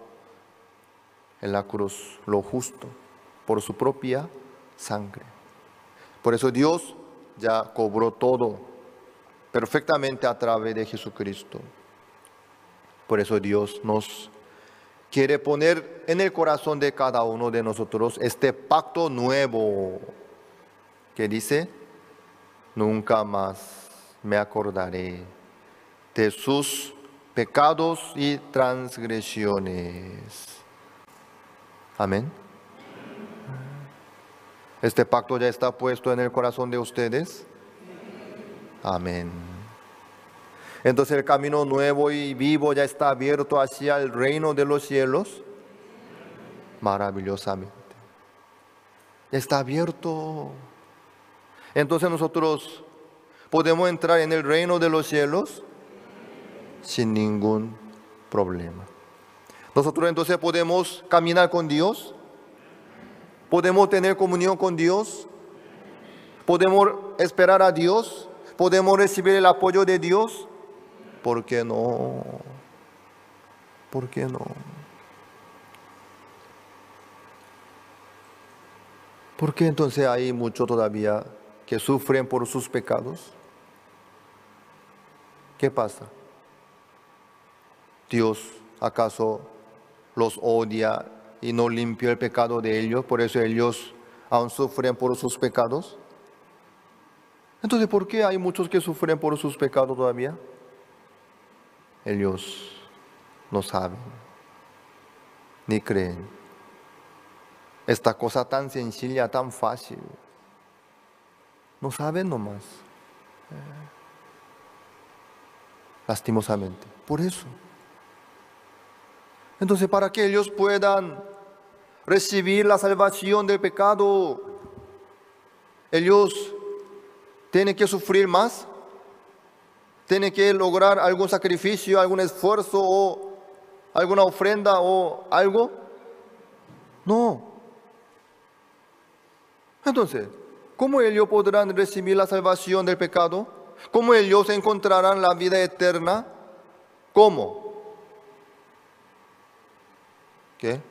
en la cruz lo justo por su propia sangre. Por eso Dios ya cobró todo perfectamente a través de Jesucristo. Por eso Dios nos quiere poner en el corazón de cada uno de nosotros este pacto nuevo que dice: nunca más me acordaré de sus pecados y transgresiones. Amén. ¿Este pacto ya está puesto en el corazón de ustedes? Amén. Entonces el camino nuevo y vivo ya está abierto hacia el reino de los cielos. Maravillosamente. Ya está abierto. Entonces nosotros podemos entrar en el reino de los cielos sin ningún problema. Nosotros entonces podemos caminar con Dios. Podemos tener comunión con Dios. Podemos esperar a Dios. Podemos recibir el apoyo de Dios. ¿Por qué no? ¿Por qué no? ¿Por qué entonces hay muchos todavía que sufren por sus pecados? ¿Qué pasa? ¿Dios acaso los odia y no limpió el pecado de ellos? Por eso ellos aún sufren por sus pecados. Entonces, ¿por qué hay muchos que sufren por sus pecados todavía? Ellos no saben, ni creen. Esta cosa tan sencilla, tan fácil. No saben nomás. Lastimosamente. Por eso. Entonces, para que ellos puedan recibir la salvación del pecado, ellos tienen que sufrir más. Tienen que lograr algún sacrificio, algún esfuerzo o alguna ofrenda o algo? No. Entonces, ¿cómo ellos podrán recibir la salvación del pecado? ¿Cómo ellos encontrarán la vida eterna? ¿Cómo? ¿Qué?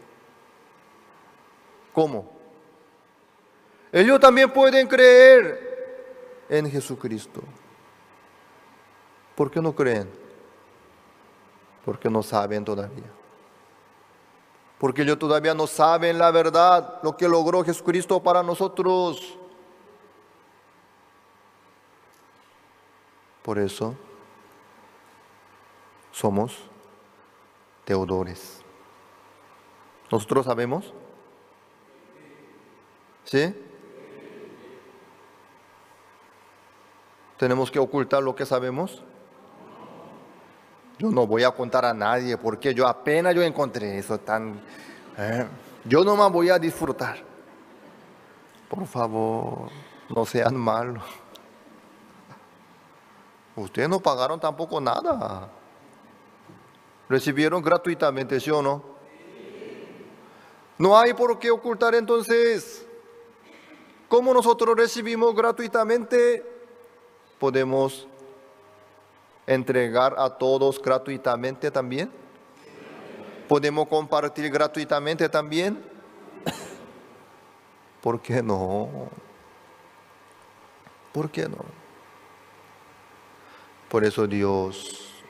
¿Cómo? Ellos también pueden creer en Jesucristo. ¿Por qué no creen? Porque no saben todavía. Porque ellos todavía no saben la verdad, lo que logró Jesucristo para nosotros. Por eso somos deudores. ¿Nosotros sabemos? ¿Sí? ¿Tenemos que ocultar lo que sabemos? Yo no voy a contar a nadie porque yo apenas encontré eso tan... yo nomás voy a disfrutar. Por favor, no sean malos. Ustedes no pagaron tampoco nada. Recibieron gratuitamente, ¿sí o no? No hay por qué ocultar entonces. Como nosotros recibimos gratuitamente, podemos entregar a todos gratuitamente también. Podemos compartir gratuitamente también. ¿Por qué no? ¿Por qué no? Por eso Dios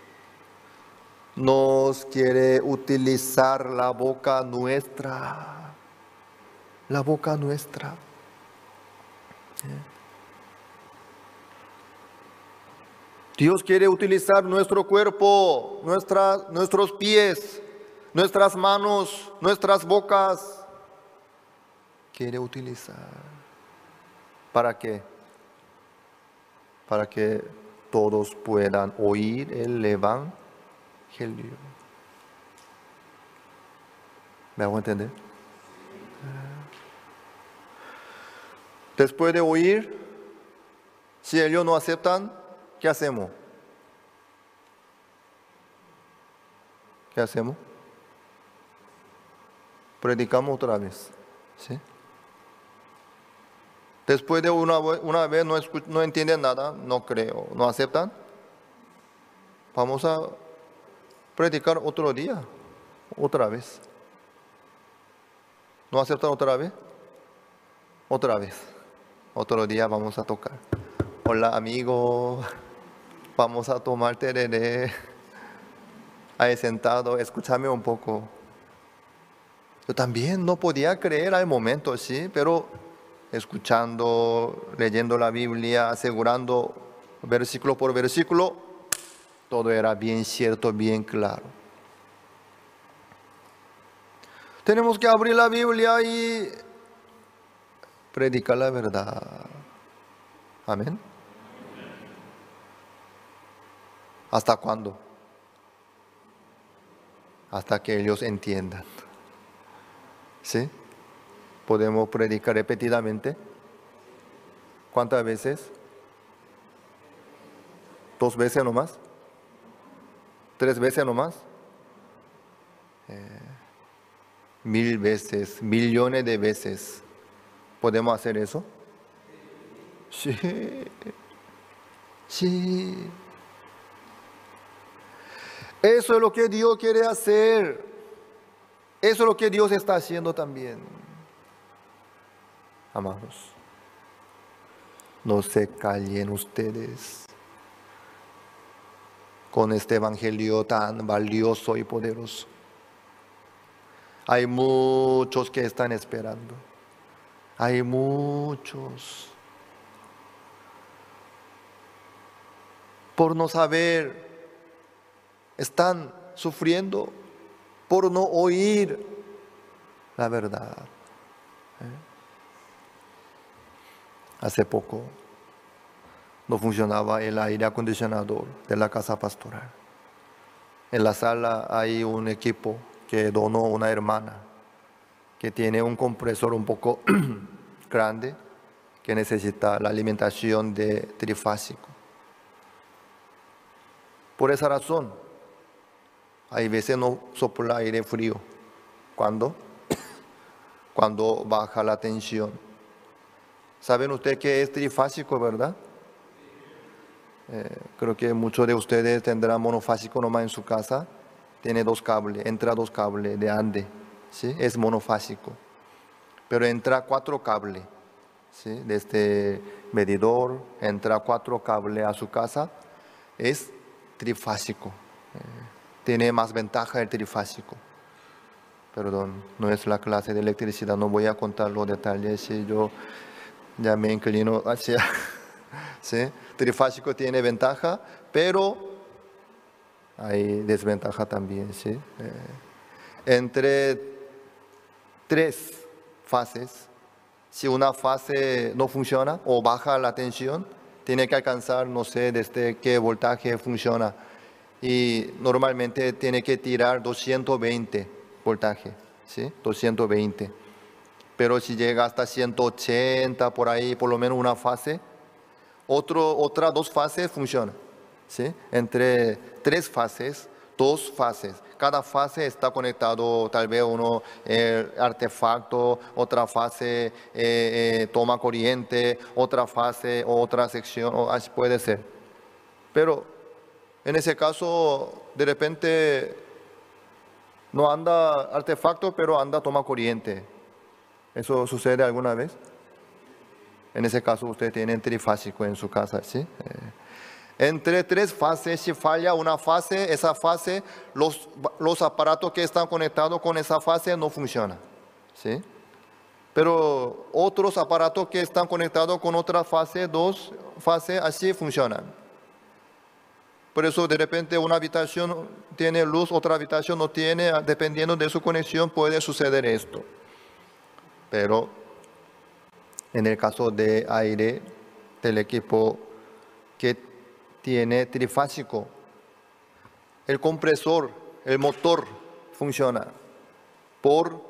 nos quiere utilizar la boca nuestra. La boca nuestra. Dios quiere utilizar nuestro cuerpo, nuestros pies, nuestras manos, nuestras bocas. Quiere utilizar. ¿Para qué? Para que todos puedan oír el Evangelio. ¿Me hago entender? Después de oír, si ellos no aceptan, ¿qué hacemos? ¿Qué hacemos? Predicamos otra vez. ¿Sí? Después de una vez no entienden nada, no creo, no aceptan. Vamos a predicar otro día, otra vez. ¿No aceptan otra vez? Otra vez. Otro día vamos a tocar. Hola amigo, vamos a tomar tereré. Ahí sentado, escúchame un poco. Yo también no podía creer al momento, sí, pero escuchando, leyendo la Biblia, asegurando versículo por versículo, todo era bien cierto, bien claro. Tenemos que abrir la Biblia y predicar la verdad. Amén. ¿Hasta cuándo? Hasta que ellos entiendan. ¿Sí? ¿Podemos predicar repetidamente? ¿Cuántas veces? ¿2 veces nomás? ¿3 veces nomás? 1000 veces, millones de veces. ¿Podemos hacer eso? Sí. Sí. Eso es lo que Dios quiere hacer. Eso es lo que Dios está haciendo también. Amados, no se callen ustedes con este evangelio tan valioso y poderoso. Hay muchos que están esperando. Hay muchos. Por no saber, están sufriendo por no oír la verdad. Hace poco no funcionaba el aire acondicionador de la casa pastoral. En la sala hay un equipo que donó una hermana que tiene un compresor un poco grande que necesita la alimentación de trifásico. Por esa razón, Hay veces no sopla aire frío. ¿Cuándo? Cuando baja la tensión. ¿Saben ustedes que es trifásico, verdad? Creo que muchos de ustedes tendrán monofásico nomás en su casa. Tiene dos cables, entra dos cables de ande, ¿sí? Es monofásico. Pero entra 4 cables, ¿sí? Desde medidor, entra 4 cables a su casa. Es trifásico. Tiene más ventaja el trifásico. Perdón, no es la clase de electricidad, no voy a contar los detalles, si yo ya me inclino hacia... ¿sí? Trifásico tiene ventaja, pero hay desventaja también, ¿sí? Entre 3 fases, si una fase no funciona o baja la tensión, tiene que alcanzar, no sé, desde qué voltaje funciona. Y normalmente tiene que tirar 220 voltaje, ¿sí? 220. Pero si llega hasta 180, por ahí, por lo menos una fase, otras 2 fases funcionan, ¿sí? Entre 3 fases, 2 fases. Cada fase está conectado, tal vez uno artefacto, otra fase toma corriente, otra fase, otra sección, o así puede ser. Pero en ese caso, de repente, no anda artefacto, pero anda toma corriente. ¿Eso sucede alguna vez? En ese caso, usted tiene trifásico en su casa, ¿sí? Entre 3 fases, si falla una fase, esa fase, los aparatos que están conectados con esa fase no funcionan, ¿sí? Pero otros aparatos que están conectados con otra fase, 2 fases, así funcionan. Por eso de repente una habitación tiene luz, otra habitación no tiene, dependiendo de su conexión puede suceder esto. Pero en el caso de aire, del equipo que tiene trifásico, el compresor, el motor funciona por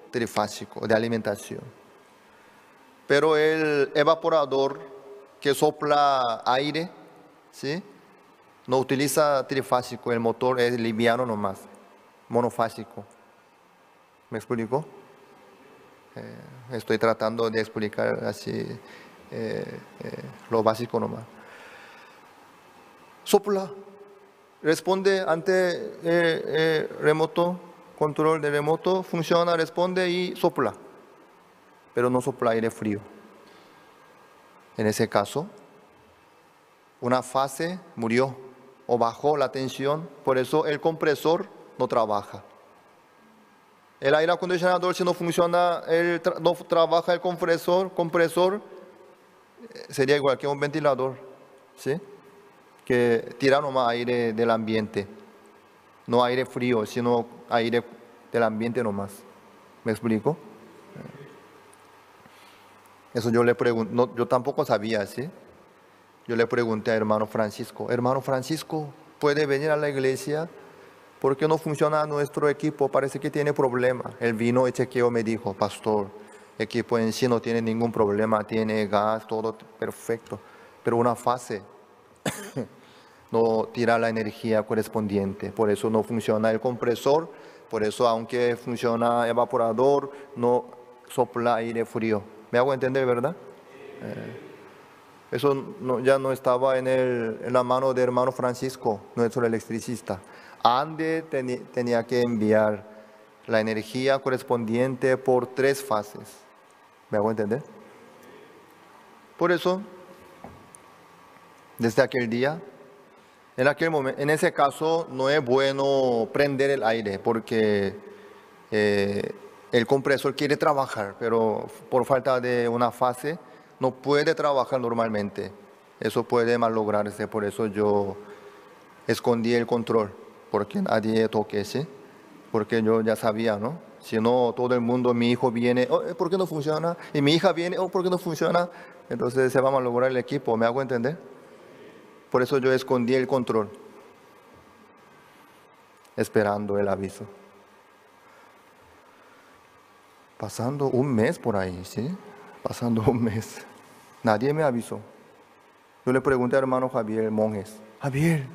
trifásico de alimentación. Pero el evaporador que sopla aire, ¿sí? No utiliza trifásico, el motor es liviano nomás, monofásico. ¿Me explico? Estoy tratando de explicar así lo básico nomás. Sopla, responde ante remoto, control de remoto, funciona, responde y sopla. Pero no sopla aire frío. En ese caso, una fase murió o bajó la tensión, por eso el compresor no trabaja. El aire acondicionador, si no funciona, no trabaja el compresor, sería igual que un ventilador, ¿sí? Que tira nomás aire del ambiente, no aire frío, sino aire del ambiente nomás. ¿Me explico? Eso yo le pregunto, no, yo tampoco sabía, ¿sí? Yo le pregunté a hermano Francisco, ¿puede venir a la iglesia? ¿Por qué no funciona nuestro equipo? Parece que tiene problema. Él vino y chequeó, me dijo, pastor, el equipo en sí no tiene ningún problema, tiene gas, todo perfecto. Pero una fase no tira la energía correspondiente, por eso no funciona el compresor, por eso aunque funciona evaporador, no sopla aire frío. ¿Me hago entender, verdad? Eso ya no estaba en la mano de hermano Francisco, nuestro electricista. Ande tenía que enviar la energía correspondiente por 3 fases. ¿Me hago entender? Por eso, desde aquel día, en aquel momento, en ese caso no es bueno prender el aire porque el compresor quiere trabajar, pero por falta de una fase no puede trabajar normalmente. Eso puede malograrse, por eso yo escondí el control, porque nadie toque, ¿sí? Porque yo ya sabía, ¿no? Si no, todo el mundo, mi hijo viene, oh, ¿por qué no funciona? Y mi hija viene, oh, ¿por qué no funciona? Entonces se va a malograr el equipo, ¿me hago entender? Por eso yo escondí el control, esperando el aviso. Pasando un mes por ahí, ¿sí? Pasando un mes. Nadie me avisó. Yo le pregunté a hermano Javier Monjes, Javier,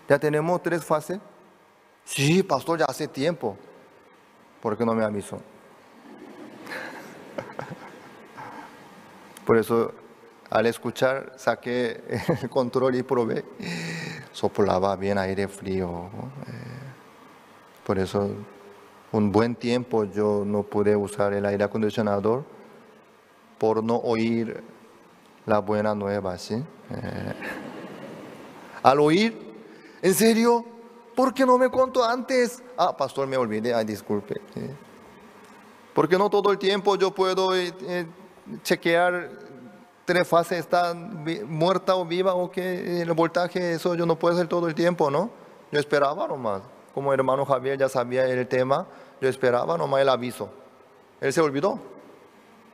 ¿ya tenemos 3 fases? Sí, pastor, ya hace tiempo. ¿Por qué no me avisó? Por eso, al escuchar, saqué el control y probé. Soplaba bien aire frío, ¿no? Por eso, un buen tiempo yo no pude usar el aire acondicionador por no oír la buena nueva, ¿sí? Al oír, ¿en serio? ¿Por qué no me contó antes? Ah, pastor, me olvidé, ay, disculpe. ¿Sí? Porque no todo el tiempo yo puedo chequear tres fases, está muerta o viva o que el voltaje, eso yo no puedo hacer todo el tiempo, ¿no? Yo esperaba nomás. Como el hermano Javier ya sabía el tema, yo esperaba nomás el aviso. Él se olvidó.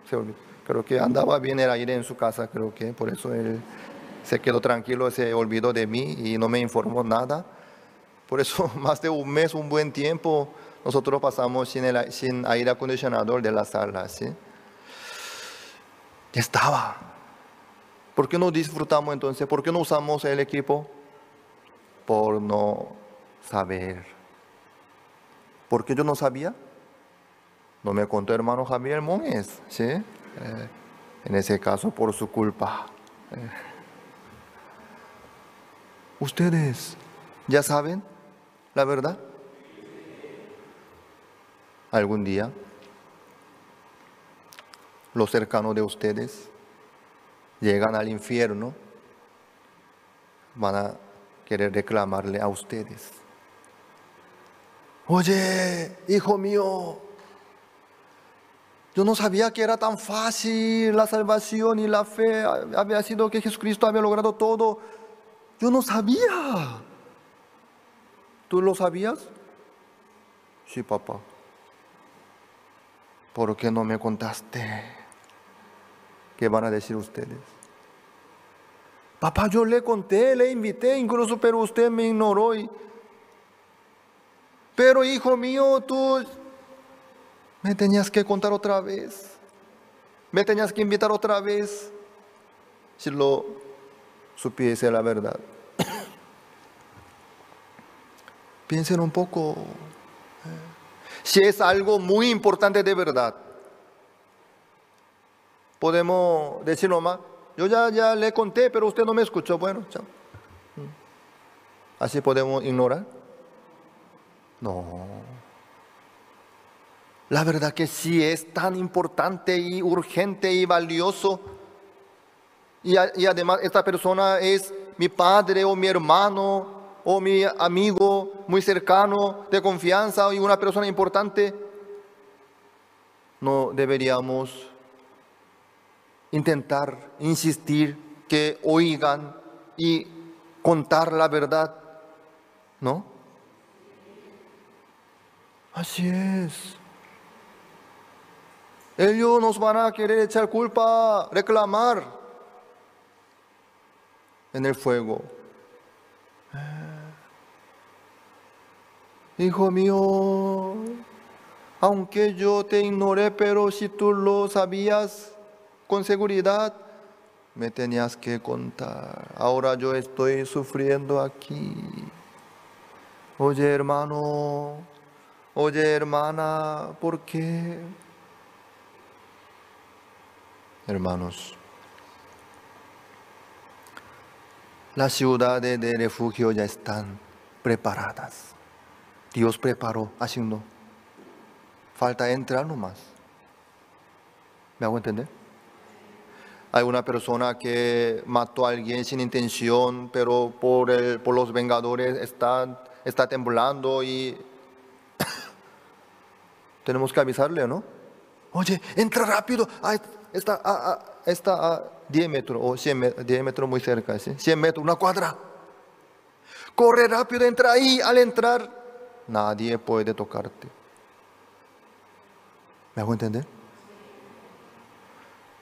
Se olvidó. Creo que andaba bien el aire en su casa, creo que por eso él se quedó tranquilo, se olvidó de mí y no me informó nada. Por eso más de un mes, un buen tiempo, nosotros pasamos sin aire acondicionador de la sala, ¿sí? Ya estaba. ¿Por qué no disfrutamos entonces? ¿Por qué no usamos el equipo? Por no saber. ¿Por qué yo no sabía? No me contó hermano Javier Monjes, ¿sí? En ese caso, por su culpa. ¿Ustedes ya saben la verdad? Algún día, los cercanos de ustedes llegan al infierno, van a querer reclamarle a ustedes. Oye, hijo mío, yo no sabía que era tan fácil la salvación y la fe, había sido que Jesucristo había logrado todo. Yo no sabía. ¿Tú lo sabías? Sí, papá. ¿Por qué no me contaste? ¿Qué van a decir ustedes? Papá, yo le conté, le invité, incluso, pero usted me ignoró. Pero hijo mío, tú me tenías que contar otra vez. Me tenías que invitar otra vez. Si lo supiese la verdad. Piensen un poco. Si es algo muy importante de verdad, podemos decir nomás, yo ya le conté, pero usted no me escuchó. Bueno, chao. ¿Así podemos ignorar? No. La verdad que sí es tan importante y urgente y valioso. Y además esta persona es mi padre o mi hermano o mi amigo muy cercano de confianza y una persona importante. No deberíamos intentar, insistir que oigan y contar la verdad, ¿no? Así es. Ellos nos van a querer echar culpa, reclamar en el fuego. Hijo mío, aunque yo te ignoré, pero si tú lo sabías con seguridad, me tenías que contar. Ahora yo estoy sufriendo aquí. Oye, hermano, oye, hermana, ¿por qué? Hermanos, las ciudades de refugio ya están preparadas. Dios preparó, así no. Falta entrar nomás. ¿Me hago entender? Hay una persona que mató a alguien sin intención, pero por los vengadores está temblando y tenemos que avisarle, ¿no? Oye, entra rápido. Está a 10 metros o 100 metros, 10 metros muy cerca, ¿sí? 100 metros, una cuadra. Corre rápido, entra ahí. Al entrar, nadie puede tocarte. ¿Me hago entender?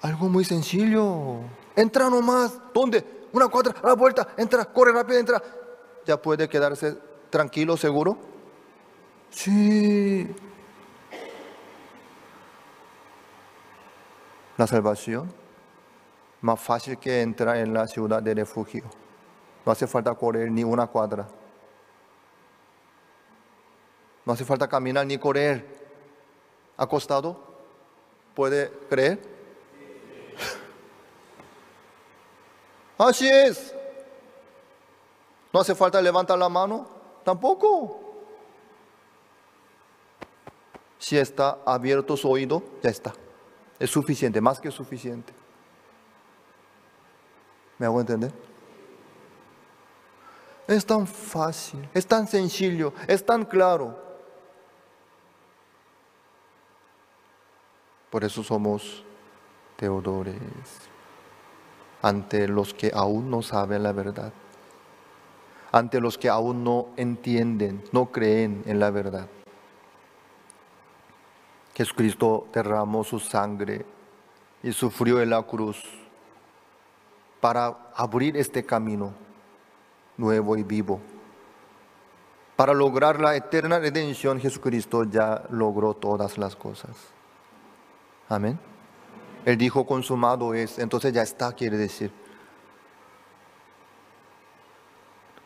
Algo muy sencillo. Entra nomás. ¿Dónde? Una cuadra, a la vuelta. Entra, corre rápido, entra. ¿Ya puede quedarse tranquilo, seguro? Sí. La salvación, más fácil que entrar en la ciudad de refugio. No hace falta correr ni una cuadra. No hace falta caminar ni correr. Acostado, ¿puede creer? Así es. No hace falta levantar la mano, tampoco. Si está abierto su oído, ya está. Es suficiente, más que suficiente. ¿Me hago entender? Es tan fácil, es tan sencillo, es tan claro. Por eso somos deudores ante los que aún no saben la verdad, ante los que aún no entienden, no creen en la verdad. Jesucristo derramó su sangre y sufrió en la cruz para abrir este camino nuevo y vivo. Para lograr la eterna redención, Jesucristo ya logró todas las cosas. Amén. Él dijo, consumado es, entonces ya está, quiere decir.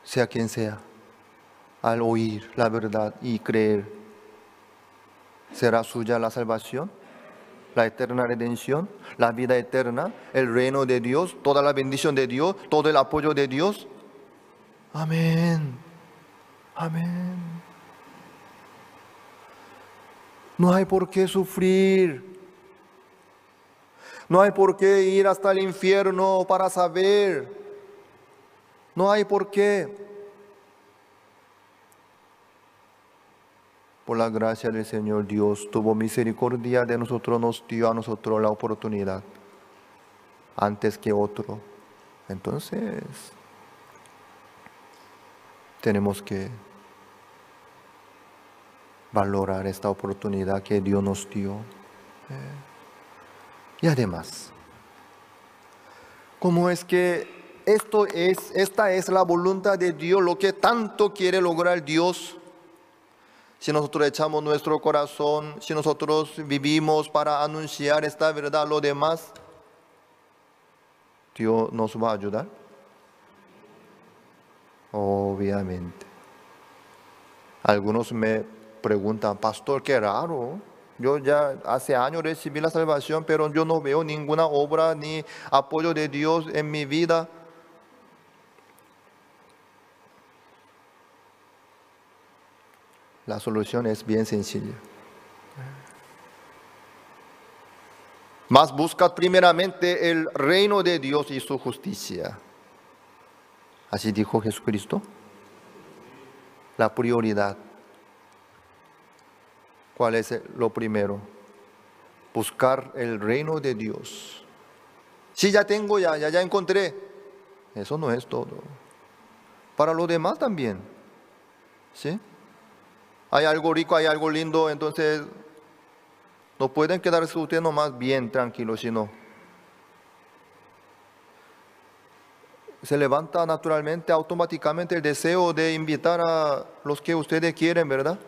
Sea quien sea, al oír la verdad y creer, será suya la salvación, la eterna redención, la vida eterna, el reino de Dios, toda la bendición de Dios, todo el apoyo de Dios. Amén. Amén. No hay por qué sufrir. No hay por qué ir hasta el infierno para saber. No hay por qué. Por la gracia del Señor Dios, tuvo misericordia de nosotros, nos dio a nosotros la oportunidad antes que otro. Entonces, tenemos que valorar esta oportunidad que Dios nos dio. Y además, ¿cómo es que esta es la voluntad de Dios, lo que tanto quiere lograr Dios? Si nosotros echamos nuestro corazón, si nosotros vivimos para anunciar esta verdad a los demás, ¿Dios nos va a ayudar? Obviamente. Algunos me preguntan, pastor, qué raro. Yo ya hace años recibí la salvación, pero yo no veo ninguna obra ni apoyo de Dios en mi vida. La solución es bien sencilla. Mas busca primeramente el reino de Dios y su justicia. Así dijo Jesucristo. La prioridad. ¿Cuál es lo primero? Buscar el reino de Dios. Si ya tengo, ya encontré. Eso no es todo. Para los demás también. ¿Sí? Hay algo rico, hay algo lindo, entonces no pueden quedarse ustedes nomás bien tranquilos, sino se levanta naturalmente, automáticamente el deseo de invitar a los que ustedes quieren, ¿verdad?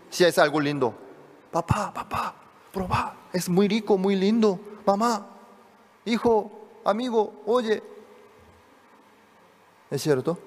Si es algo lindo. Papá, probá, es muy rico, muy lindo. Mamá, hijo, amigo, oye. ¿Es cierto?